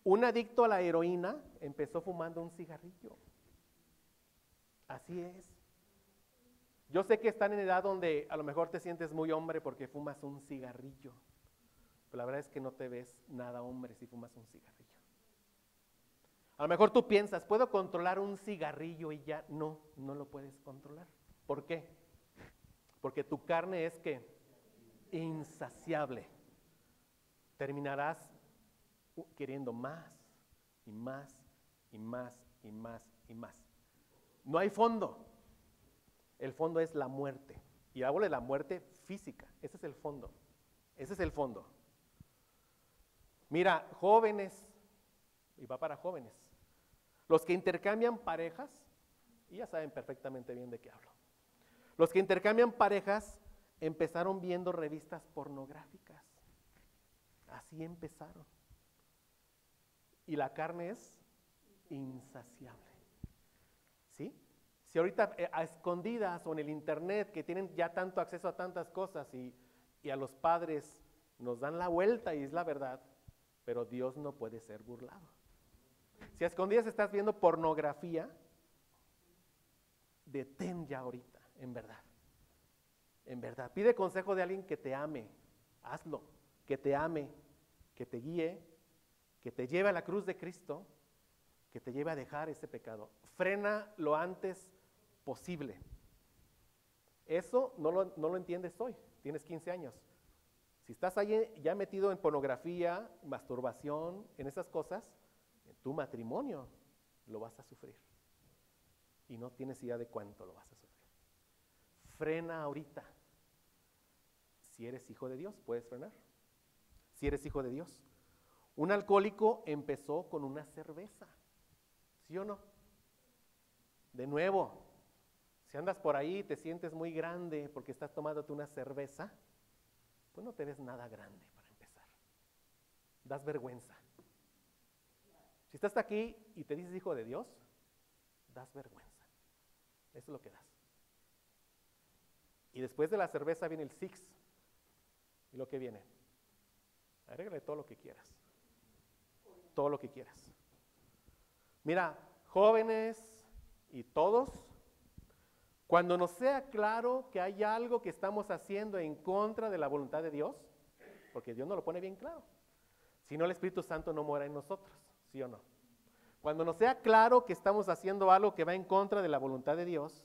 Un adicto a la heroína empezó fumando un cigarrillo. Así es. Yo sé que están en edad donde a lo mejor te sientes muy hombre porque fumas un cigarrillo, pero la verdad es que no te ves nada hombre si fumas un cigarrillo. A lo mejor tú piensas, ¿puedo controlar un cigarrillo y ya? No, no lo puedes controlar. ¿Por qué? Porque tu carne es ¿qué? Insaciable. Terminarás queriendo más y más y más y más y más. No hay fondo. El fondo es la muerte. Y hablo de la muerte física. Ese es el fondo. Ese es el fondo. Mira, jóvenes, y va para jóvenes, los que intercambian parejas, y ya saben perfectamente bien de qué hablo. Los que intercambian parejas empezaron viendo revistas pornográficas. Así empezaron. Y la carne es insaciable. ¿Sí? Si ahorita a escondidas o en el internet que tienen ya tanto acceso a tantas cosas y a los padres nos dan la vuelta y es la verdad, pero Dios no puede ser burlado. Si a escondidas estás viendo pornografía, detén ya ahorita, en verdad. En verdad, pide consejo de alguien que te ame, hazlo, que te ame, que te guíe, que te lleve a la cruz de Cristo, que te lleve a dejar ese pecado. Frena lo antes posible. Eso no lo entiendes hoy, tienes 15 años. Si estás ahí ya metido en pornografía, masturbación, en esas cosas, en tu matrimonio lo vas a sufrir. Y no tienes idea de cuánto lo vas a sufrir. Frena ahorita. Si eres hijo de Dios, puedes frenar. Si eres hijo de Dios. Un alcohólico empezó con una cerveza. ¿Sí o no? De nuevo, si andas por ahí y te sientes muy grande porque estás tomándote una cerveza, pues no te ves nada grande para empezar. Das vergüenza. Si estás aquí y te dices hijo de Dios, das vergüenza. Eso es lo que das. Y después de la cerveza viene el six. ¿Y lo que viene? Agrégale todo lo que quieras. Todo lo que quieras. Mira, jóvenes y todos, cuando nos sea claro que hay algo que estamos haciendo en contra de la voluntad de Dios, porque Dios nos lo pone bien claro, si no el Espíritu Santo no mora en nosotros, ¿sí o no? Cuando nos sea claro que estamos haciendo algo que va en contra de la voluntad de Dios,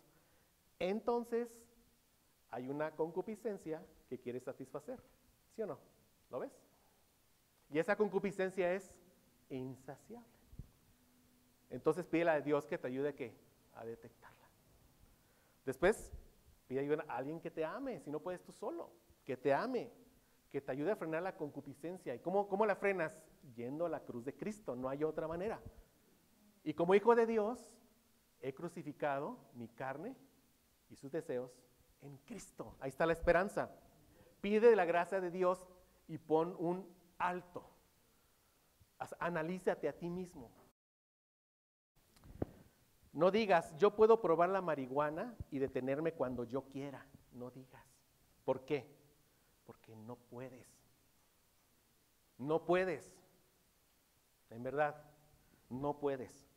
entonces hay una concupiscencia que quiere satisfacer, ¿sí o no? ¿Lo ves? Y esa concupiscencia es insaciable. Entonces pídele a Dios que te ayude a detectarla. Después, pide ayuda a alguien que te ame, si no puedes tú solo, que te ame, que te ayude a frenar la concupiscencia. ¿Y cómo la frenas? Yendo a la cruz de Cristo, no hay otra manera. Y como hijo de Dios, he crucificado mi carne y sus deseos en Cristo. Ahí está la esperanza. Pide la gracia de Dios y pon un alto. Analízate a ti mismo. No digas, yo puedo probar la marihuana y detenerme cuando yo quiera. No digas. ¿Por qué? Porque no puedes. No puedes. En verdad, no puedes.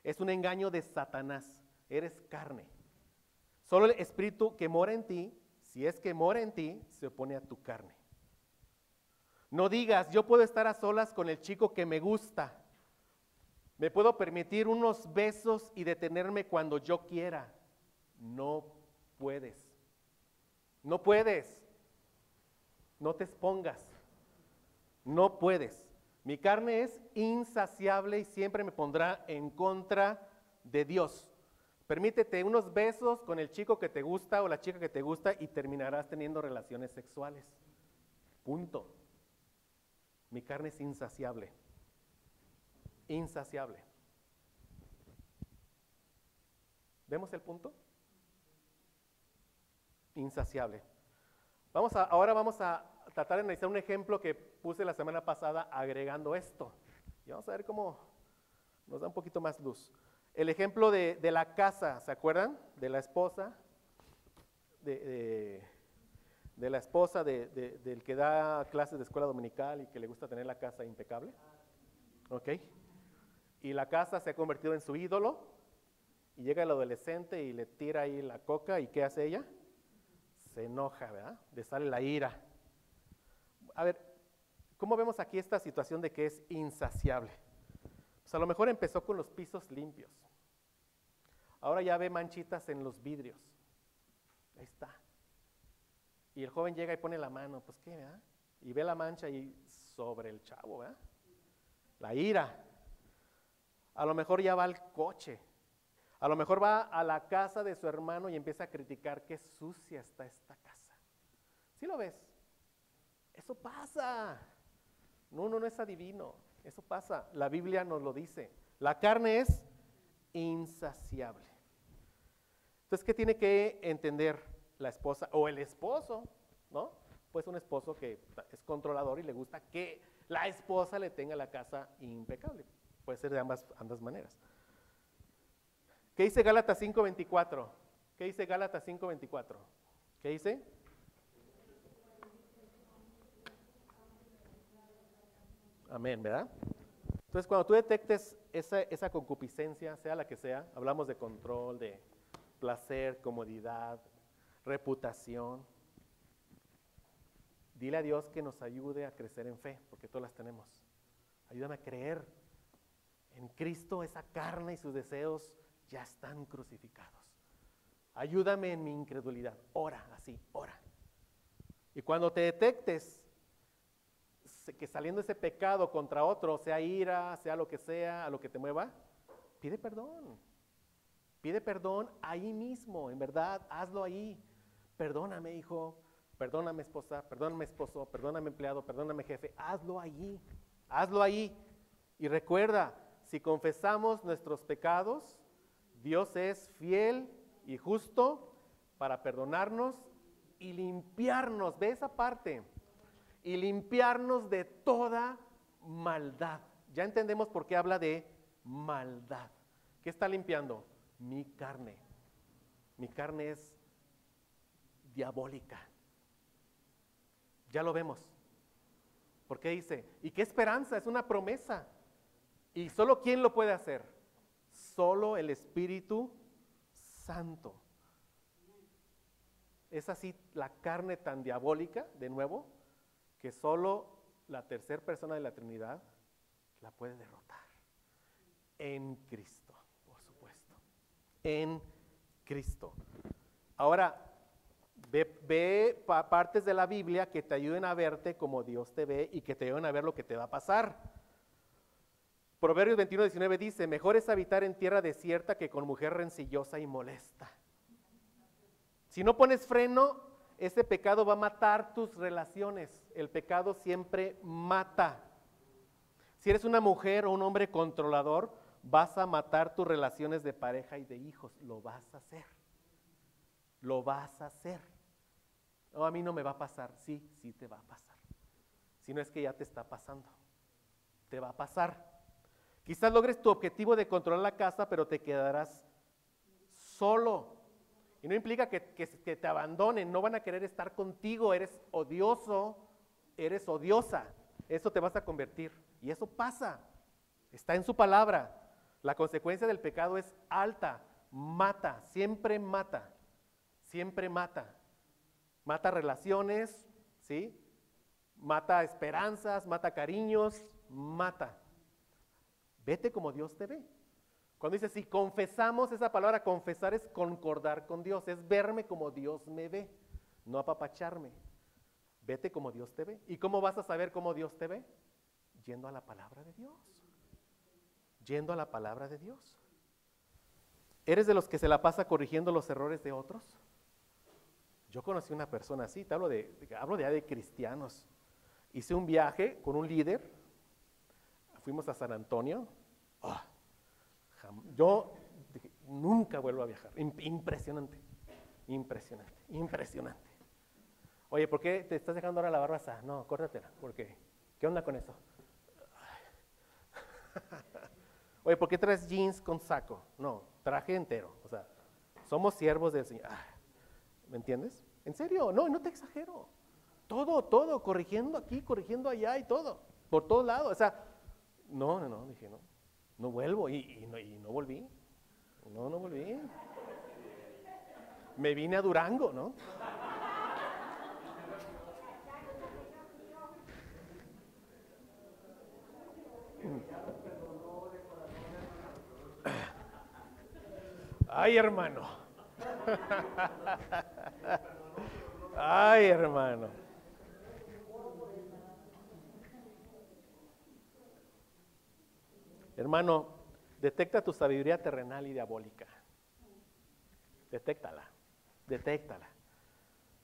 Es un engaño de Satanás. Eres carne. Solo el espíritu que mora en ti, si es que mora en ti, se opone a tu carne. No digas, yo puedo estar a solas con el chico que me gusta. Me puedo permitir unos besos y detenerme cuando yo quiera. No puedes. No puedes. No te expongas. No puedes. Mi carne es insaciable y siempre me pondrá en contra de Dios. Permítete unos besos con el chico que te gusta o la chica que te gusta y terminarás teniendo relaciones sexuales. Punto. Mi carne es insaciable. Insaciable. ¿Vemos el punto? Insaciable. Ahora vamos a tratar de analizar un ejemplo que puse la semana pasada agregando esto. Y vamos a ver cómo nos da un poquito más luz. El ejemplo de la casa, ¿se acuerdan? De la esposa, de la esposa del que da clases de escuela dominical y que le gusta tener la casa impecable. ¿Ok? Y la casa se ha convertido en su ídolo y llega el adolescente y le tira ahí la coca y ¿qué hace ella? Se enoja, ¿verdad? Le sale la ira. A ver, ¿cómo vemos aquí esta situación de que es insaciable? Pues a lo mejor empezó con los pisos limpios. Ahora ya ve manchitas en los vidrios. Ahí está. Y el joven llega y pone la mano, pues ¿qué, verdad? Y ve la mancha ahí sobre el chavo, ¿verdad? La ira. A lo mejor ya va al coche. A lo mejor va a la casa de su hermano y empieza a criticar qué sucia está esta casa. ¿Sí lo ves? Eso pasa. No es adivino. Eso pasa. La Biblia nos lo dice. La carne es insaciable. Entonces, ¿qué tiene que entender la esposa o el esposo? ¿No? Pues un esposo que es controlador y le gusta que la esposa le tenga la casa impecable. Puede ser de ambas maneras. ¿Qué dice Gálatas 5:24? ¿Qué dice Gálatas 5:24? ¿Qué dice? Amén, ¿verdad? Entonces, cuando tú detectes esa concupiscencia, sea la que sea, hablamos de control, de placer, comodidad, reputación, dile a Dios que nos ayude a crecer en fe, porque todas las tenemos. Ayúdame a creer en Cristo, esa carne y sus deseos ya están crucificados. Ayúdame en mi incredulidad. Ora, así, ora. Y cuando te detectes que saliendo ese pecado contra otro, sea ira, sea lo que sea, a lo que te mueva, pide perdón. Pide perdón ahí mismo, en verdad, hazlo ahí. Perdóname, hijo, perdóname, esposa, perdóname, esposo, perdóname, empleado, perdóname, jefe. Hazlo allí, hazlo ahí. Y recuerda, si confesamos nuestros pecados, Dios es fiel y justo para perdonarnos y limpiarnos, ve esa parte, y limpiarnos de toda maldad. Ya entendemos por qué habla de maldad. ¿Qué está limpiando? Mi carne. Mi carne es diabólica. Ya lo vemos. ¿Por qué dice? ¿Y qué esperanza? Es una promesa. ¿Y solo quién lo puede hacer? Solo el Espíritu Santo. Es así la carne tan diabólica, de nuevo, que solo la tercera persona de la Trinidad la puede derrotar. En Cristo, por supuesto. En Cristo. Ahora, ve partes de la Biblia que te ayuden a verte como Dios te ve y que te ayuden a ver lo que te va a pasar. Proverbios 21:19 dice, mejor es habitar en tierra desierta que con mujer rencillosa y molesta. Si no pones freno, ese pecado va a matar tus relaciones. El pecado siempre mata. Si eres una mujer o un hombre controlador, vas a matar tus relaciones de pareja y de hijos. Lo vas a hacer. Lo vas a hacer. No, a mí no me va a pasar. Sí, sí te va a pasar. Si no es que ya te está pasando. Te va a pasar. Quizás logres tu objetivo de controlar la casa, pero te quedarás solo. Y no implica que te abandonen, no van a querer estar contigo, eres odioso, eres odiosa. Eso te vas a convertir. Y eso pasa. Está en su palabra. La consecuencia del pecado es alta, mata, siempre mata. Siempre mata. Mata relaciones, ¿sí? Mata esperanzas, mata cariños, mata. Vete como Dios te ve. Cuando dice, si confesamos, esa palabra confesar es concordar con Dios, es verme como Dios me ve, no apapacharme. Vete como Dios te ve. ¿Y cómo vas a saber cómo Dios te ve? Yendo a la palabra de Dios. Yendo a la palabra de Dios. ¿Eres de los que se la pasa corrigiendo los errores de otros? Yo conocí una persona así, te hablo de cristianos. Hice un viaje con un líder, fuimos a San Antonio. Yo dije, nunca vuelvo a viajar. Impresionante, impresionante, impresionante. Oye, ¿por qué te estás dejando ahora la barba asada? No, córtatela, porque ¿qué onda con eso? Oye, ¿por qué traes jeans con saco? No, traje entero. O sea, somos siervos del Señor. ¿Me entiendes? ¿En serio? No, no te exagero. Todo, corrigiendo aquí, corrigiendo allá y todo, por todos lados. O sea, no, dije, no vuelvo y no volví. No volví. Me vine a Durango, ¿no? Ay, hermano. Ay, hermano. Hermano, detecta tu sabiduría terrenal y diabólica. Detéctala.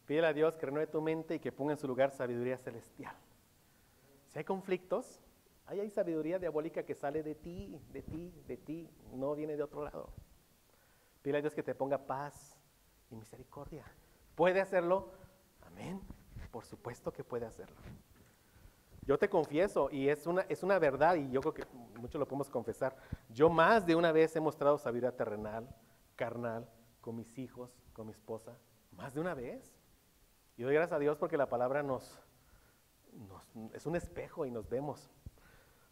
Pídele a Dios que renueve tu mente y que ponga en su lugar sabiduría celestial. Si hay conflictos, ahí hay sabiduría diabólica que sale de ti, no viene de otro lado. Pídele a Dios que te ponga paz y misericordia. ¿Puede hacerlo? Amén. Por supuesto que puede hacerlo. Yo te confieso, y es una verdad, y yo creo que muchos lo podemos confesar, yo más de una vez he mostrado sabiduría terrenal, carnal, con mis hijos, con mi esposa, más de una vez. Y doy gracias a Dios porque la palabra es un espejo y nos vemos.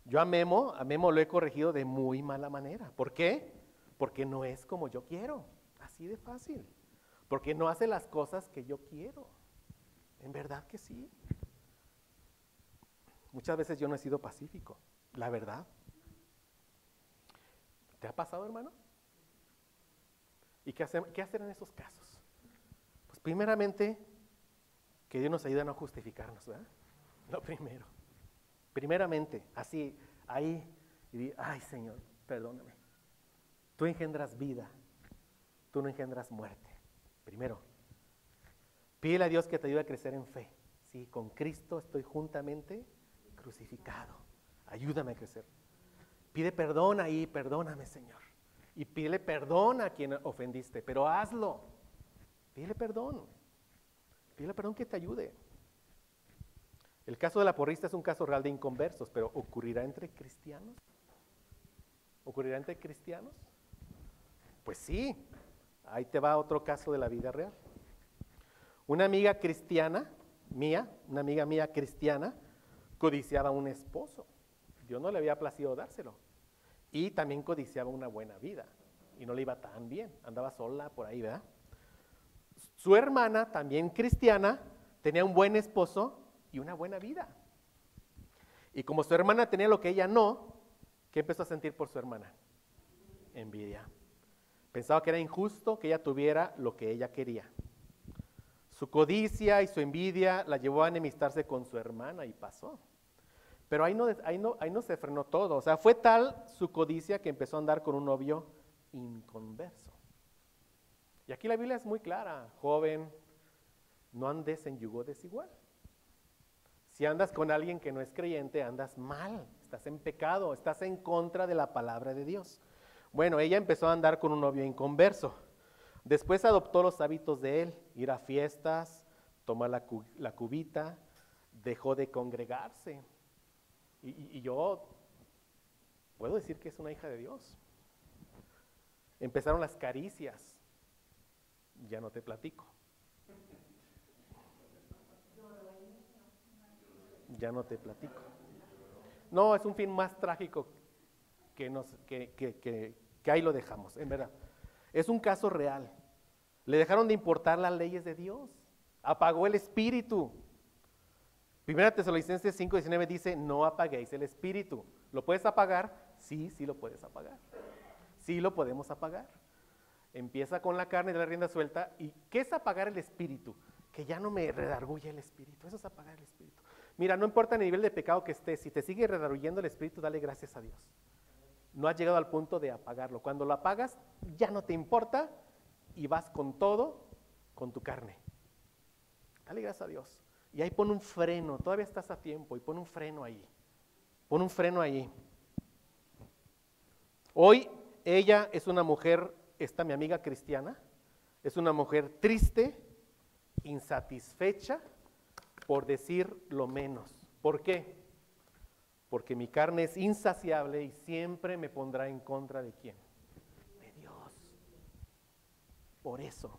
Yo a Memo lo he corregido de muy mala manera. ¿Por qué? Porque no es como yo quiero, así de fácil. Porque no hace las cosas que yo quiero. En verdad que sí. Muchas veces yo no he sido pacífico, la verdad. ¿Te ha pasado, hermano? ¿Y qué hacer en esos casos? Pues primeramente, que Dios nos ayude a no justificarnos, ¿verdad? Lo primero. Primeramente, así, ahí, y di, ay Señor, perdóname. Tú engendras vida, tú no engendras muerte. Primero, pídele a Dios que te ayude a crecer en fe. Sí, con Cristo estoy juntamente crucificado. Ayúdame a crecer. Pide perdón ahí, perdóname, Señor. Y pídele perdón a quien ofendiste, pero hazlo. Pídele perdón. Pídele perdón que te ayude. El caso de la porrista es un caso real de inconversos, pero ¿ocurrirá entre cristianos? ¿Ocurrirá entre cristianos? Pues sí. Ahí te va otro caso de la vida real. Una amiga mía cristiana, codiciaba a un esposo. Dios no le había placido dárselo. Y también codiciaba una buena vida. Y no le iba tan bien. Andaba sola por ahí, ¿verdad? Su hermana, también cristiana, tenía un buen esposo y una buena vida. Y como su hermana tenía lo que ella no, ¿qué empezó a sentir por su hermana? Envidia. Pensaba que era injusto que ella tuviera lo que ella quería. Su codicia y su envidia la llevó a enemistarse con su hermana y pasó. Pero ahí no se frenó todo. O sea, fue tal su codicia que empezó a andar con un novio inconverso. Y aquí la Biblia es muy clara. Joven, no andes en yugo desigual. Si andas con alguien que no es creyente, andas mal. Estás en pecado, estás en contra de la palabra de Dios. Bueno, ella empezó a andar con un novio inconverso. Después adoptó los hábitos de él, ir a fiestas, tomar la cubita, dejó de congregarse. Y yo puedo decir que es una hija de Dios. Empezaron las caricias. Ya no te platico. Ya no te platico. No, es un fin más trágico que ahí lo dejamos, en verdad. Es un caso real. Le dejaron de importar las leyes de Dios. Apagó el espíritu. Primera Tesalonicenses 5:19 dice, no apaguéis el espíritu. ¿Lo puedes apagar? Sí, sí lo puedes apagar. Sí lo podemos apagar. Empieza con la carne y de la rienda suelta. ¿Y qué es apagar el espíritu? Que ya no me redarguye el espíritu. Eso es apagar el espíritu. Mira, no importa el nivel de pecado que estés, si te sigue redarguyendo el espíritu, dale gracias a Dios. No has llegado al punto de apagarlo. Cuando lo apagas, ya no te importa y vas con todo, con tu carne. Dale gracias a Dios. Y ahí pon un freno, todavía estás a tiempo, y pon un freno ahí. Pon un freno ahí. Hoy ella es una mujer, esta mi amiga cristiana, es una mujer triste, insatisfecha, por decir lo menos. ¿Por qué? Porque mi carne es insaciable y siempre me pondrá en contra de ¿quién? De Dios. Por eso.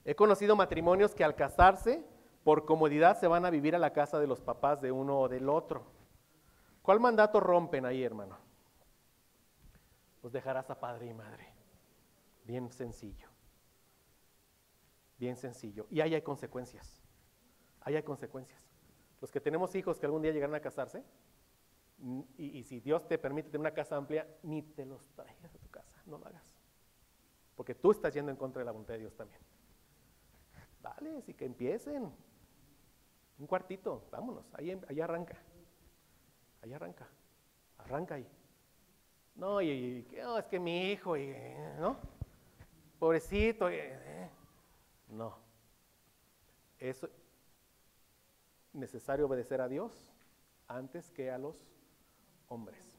He conocido matrimonios que al casarse, por comodidad, se van a vivir a la casa de los papás de uno o del otro. ¿Cuál mandato rompen ahí, hermano? Pues dejarás a padre y madre. Bien sencillo. Bien sencillo. Y ahí hay consecuencias. Ahí hay consecuencias. Los que tenemos hijos que algún día llegarán a casarse, y si Dios te permite tener una casa amplia, ni te los traigas a tu casa, no lo hagas. Porque tú estás yendo en contra de la voluntad de Dios también. Dale, así que empiecen. Un cuartito, vámonos, ahí arranca. Ahí arranca. Arranca ahí. No, no, es que mi hijo, ¿no? Pobrecito, no. Es necesario obedecer a Dios antes que a los hombres.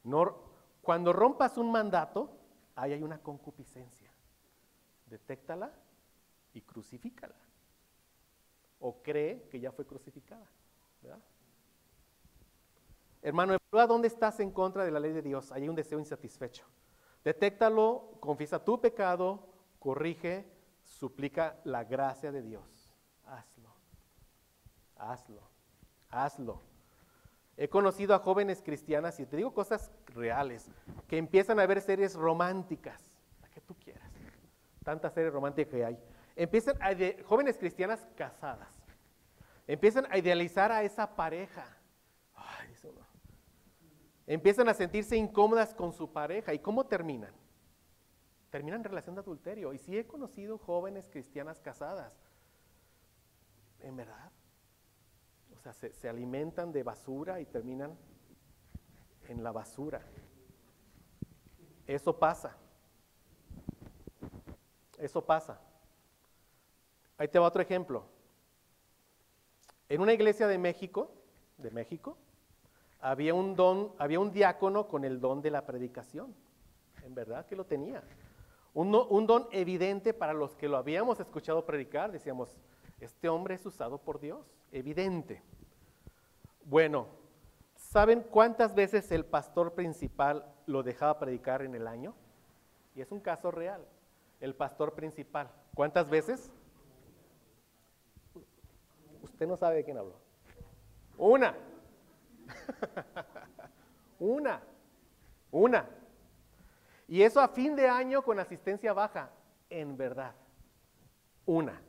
No, cuando rompas un mandato, ahí hay una concupiscencia. Detéctala y crucifícala. O cree que ya fue crucificada, ¿verdad? Hermano, evalúa dónde estás en contra de la ley de Dios. Hay un deseo insatisfecho. Detéctalo, confiesa tu pecado, corrige, suplica la gracia de Dios. Hazlo. hazlo, hazlo. He conocido a jóvenes cristianas, y te digo cosas reales, que empiezan a ver series románticas, la que tú quieras, tantas series románticas que hay. Jóvenes cristianas casadas, empiezan a idealizar a esa pareja. Ay, eso no. Empiezan a sentirse incómodas con su pareja. ¿Y cómo terminan? Terminan en relación de adulterio. Y sí he conocido jóvenes cristianas casadas, en verdad. O sea, se alimentan de basura y terminan en la basura. Eso pasa. Eso pasa. Ahí te va otro ejemplo. En una iglesia de México, había un diácono con el don de la predicación. En verdad que lo tenía. Un don evidente para los que lo habíamos escuchado predicar. Decíamos, este hombre es usado por Dios, evidente. Bueno, ¿saben cuántas veces el pastor principal lo dejaba predicar en el año? Y es un caso real. El pastor principal, ¿cuántas veces? Usted no sabe de quién habló. Una. Una. Y eso a fin de año con asistencia baja, en verdad. Una.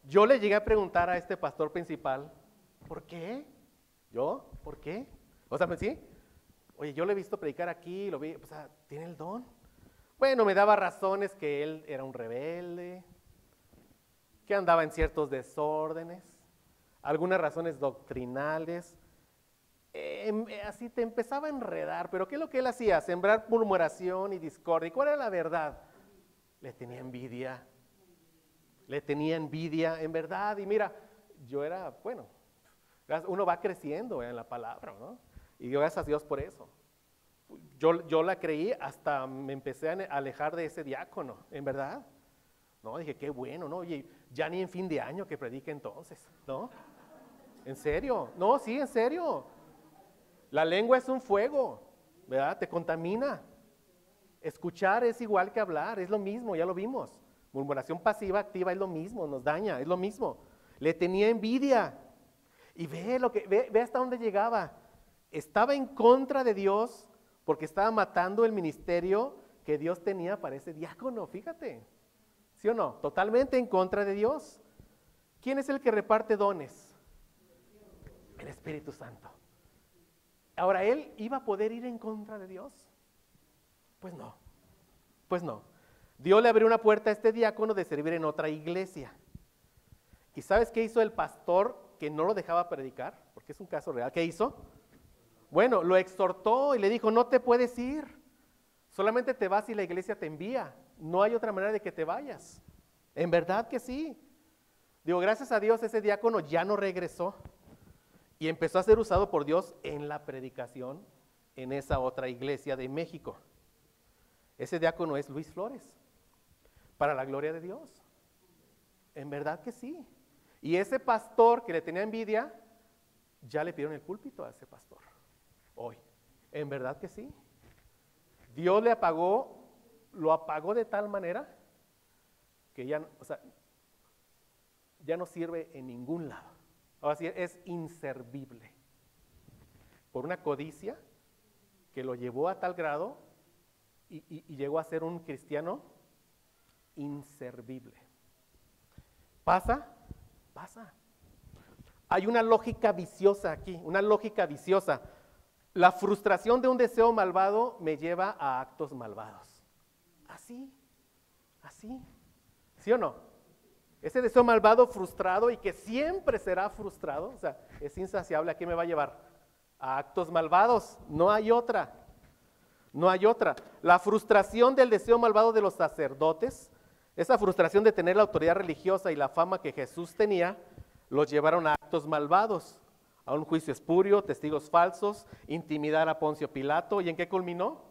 Yo le llegué a preguntar a este pastor principal, ¿por qué? ¿Por qué? O sea, ¿sí? Oye, yo le he visto predicar aquí, lo vi, o sea, tiene el don. Bueno, me daba razones que él era un rebelde, que andaba en ciertos desórdenes, algunas razones doctrinales. Así te empezaba a enredar, pero ¿qué es lo que él hacía? Sembrar murmuración y discordia. ¿Y cuál era la verdad? Le tenía envidia, en verdad. Y mira, yo era, bueno, uno va creciendo en la palabra, ¿no? Y gracias a Dios por eso. Yo la creí hasta me empecé a alejar de ese diácono, en verdad. No, dije, qué bueno, ¿no? Oye, ya ni en fin de año que predique entonces, ¿no? ¿En serio? No, sí, en serio. La lengua es un fuego, ¿verdad? Te contamina. Escuchar es igual que hablar, es lo mismo, ya lo vimos. Murmuración pasiva, activa es lo mismo, nos daña, es lo mismo. Le tenía envidia. Y ve hasta dónde llegaba. Estaba en contra de Dios porque estaba matando el ministerio que Dios tenía para ese diácono, fíjate. ¿Sí o no? Totalmente en contra de Dios. ¿Quién es el que reparte dones? El Espíritu Santo. Ahora, ¿él iba a poder ir en contra de Dios? Pues no. Dios le abrió una puerta a este diácono de servir en otra iglesia. ¿Y sabes qué hizo el pastor que no lo dejaba predicar? Porque es un caso real. ¿Qué hizo? Bueno, lo exhortó y le dijo, no te puedes ir. Solamente te vas si la iglesia te envía. No hay otra manera de que te vayas. En verdad que sí. Digo, gracias a Dios ese diácono ya no regresó. Y empezó a ser usado por Dios en la predicación en esa otra iglesia de México. Ese diácono es Luis Flores, para la gloria de Dios. En verdad que sí. Y ese pastor que le tenía envidia, ya le pidieron el púlpito a ese pastor, hoy. En verdad que sí. Dios lo apagó de tal manera que ya no sirve en ningún lado. Ahora sí, es inservible. Por una codicia que lo llevó a tal grado y llegó a ser un cristiano inservible. ¿Pasa? Hay una lógica viciosa aquí, una lógica viciosa. La frustración de un deseo malvado me lleva a actos malvados. Así. ¿Sí o no? Ese deseo malvado frustrado y que siempre será frustrado, o sea, es insaciable, ¿a qué me va a llevar? A actos malvados, no hay otra. La frustración del deseo malvado de los sacerdotes, esa frustración de tener la autoridad religiosa y la fama que Jesús tenía, los llevaron a actos malvados, a un juicio espurio, testigos falsos, intimidar a Poncio Pilato. ¿Y en qué culminó?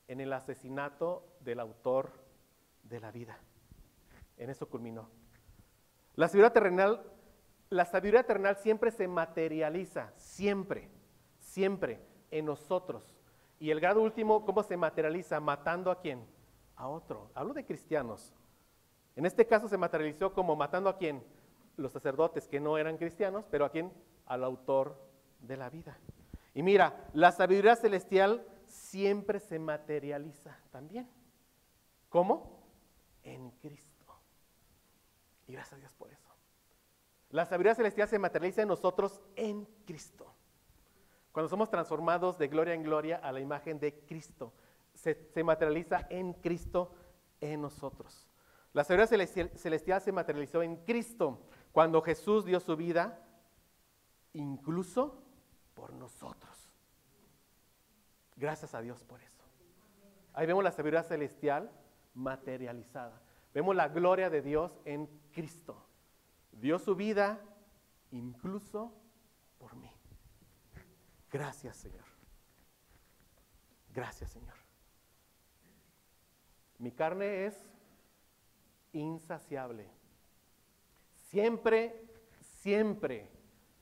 En el asesinato del autor de la vida. En eso culminó. La sabiduría terrenal siempre se materializa, siempre, en nosotros. Y el grado último, ¿cómo se materializa? Matando ¿a quién? A otro. Hablo de cristianos. En este caso se materializó como matando ¿a quién? los sacerdotes que no eran cristianos, pero ¿a quién? Al autor de la vida. Y mira, la sabiduría celestial siempre se materializa también. ¿Cómo? En Cristo. Y gracias a Dios por eso. La sabiduría celestial se materializa en nosotros en Cristo. Cuando somos transformados de gloria en gloria a la imagen de Cristo, se materializa en Cristo en nosotros. La sabiduría celestial se materializó en Cristo cuando Jesús dio su vida, incluso por nosotros. Gracias a Dios por eso. Ahí vemos la sabiduría celestial materializada. Vemos la gloria de Dios en Cristo. Dio su vida incluso por mí. Gracias, Señor. Gracias, Señor. Mi carne es insaciable. Siempre, siempre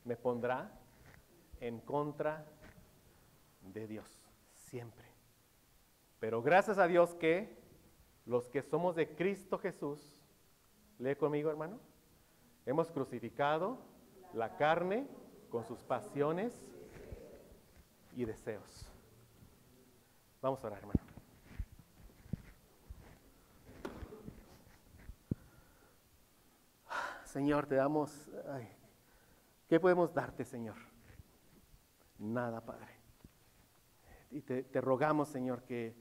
me pondrá en contra de Dios. Siempre. Pero gracias a Dios que los que somos de Cristo Jesús, lee conmigo, hermano, hemos crucificado la carne con sus pasiones y deseos. Vamos a orar, hermano. Señor, te damos, ¿qué podemos darte, Señor? Nada, Padre. Y te rogamos, Señor, que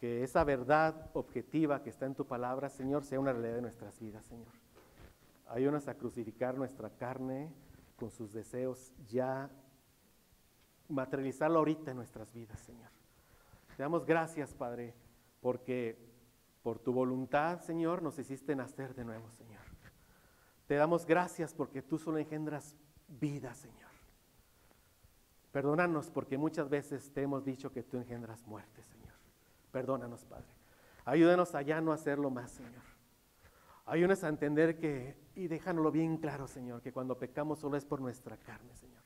esa verdad objetiva que está en tu palabra, Señor, sea una realidad de nuestras vidas, Señor. Ayúdanos a crucificar nuestra carne con sus deseos, ya materializarlo ahorita en nuestras vidas, Señor. Te damos gracias, Padre, porque por tu voluntad, Señor, nos hiciste nacer de nuevo, Señor. Te damos gracias porque tú solo engendras vida, Señor. Perdónanos porque muchas veces te hemos dicho que tú engendras muerte, Señor. Perdónanos, Padre. Ayúdanos a ya no hacerlo más, Señor. Ayúdanos a entender que, y déjanoslo bien claro, Señor, que cuando pecamos solo es por nuestra carne, Señor.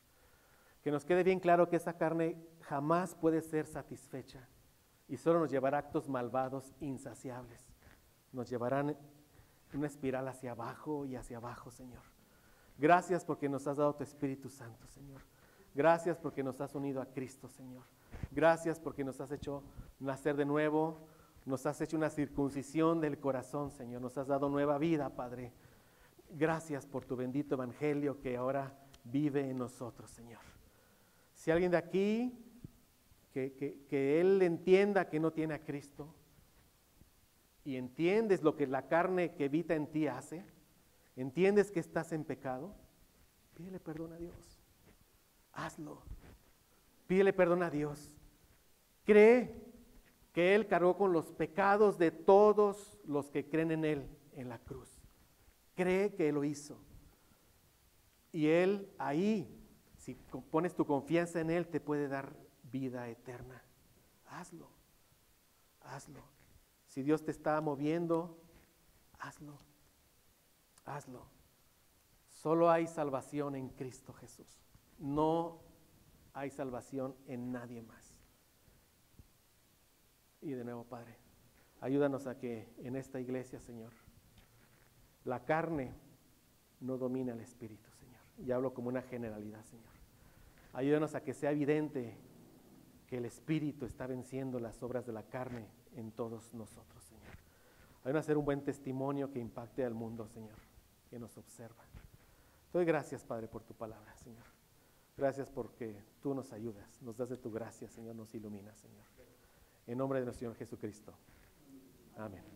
Que nos quede bien claro que esa carne jamás puede ser satisfecha y solo nos llevará a actos malvados, insaciables. Nos llevarán una espiral hacia abajo y hacia abajo, Señor. Gracias porque nos has dado tu Espíritu Santo, Señor. Gracias porque nos has unido a Cristo, Señor. Gracias porque nos has hecho nacer de nuevo, nos has hecho una circuncisión del corazón, Señor. Nos has dado nueva vida, Padre. Gracias por tu bendito evangelio que ahora vive en nosotros, Señor. Si alguien de aquí, que él entienda que no tiene a Cristo y entiendes lo que la carne que habita en ti hace, entiendes que estás en pecado, pídele perdón a Dios. Hazlo. Pídele perdón a Dios. Cree que Él cargó con los pecados de todos los que creen en Él en la cruz. Cree que Él lo hizo. Y Él ahí, si pones tu confianza en Él, te puede dar vida eterna. Hazlo. Hazlo. Si Dios te está moviendo, hazlo. Hazlo. Solo hay salvación en Cristo Jesús. No hay salvación en nadie más. Y de nuevo, Padre, ayúdanos a que en esta iglesia, Señor, la carne no domine al Espíritu, Señor. Y hablo como una generalidad, Señor. Ayúdanos a que sea evidente que el Espíritu está venciendo las obras de la carne en todos nosotros, Señor. Ayúdanos a hacer un buen testimonio que impacte al mundo, Señor, que nos observa. Te doy gracias, Padre, por tu palabra, Señor. Gracias porque tú nos ayudas, nos das de tu gracia, Señor, nos iluminas, Señor. En nombre de nuestro Señor Jesucristo. Amén.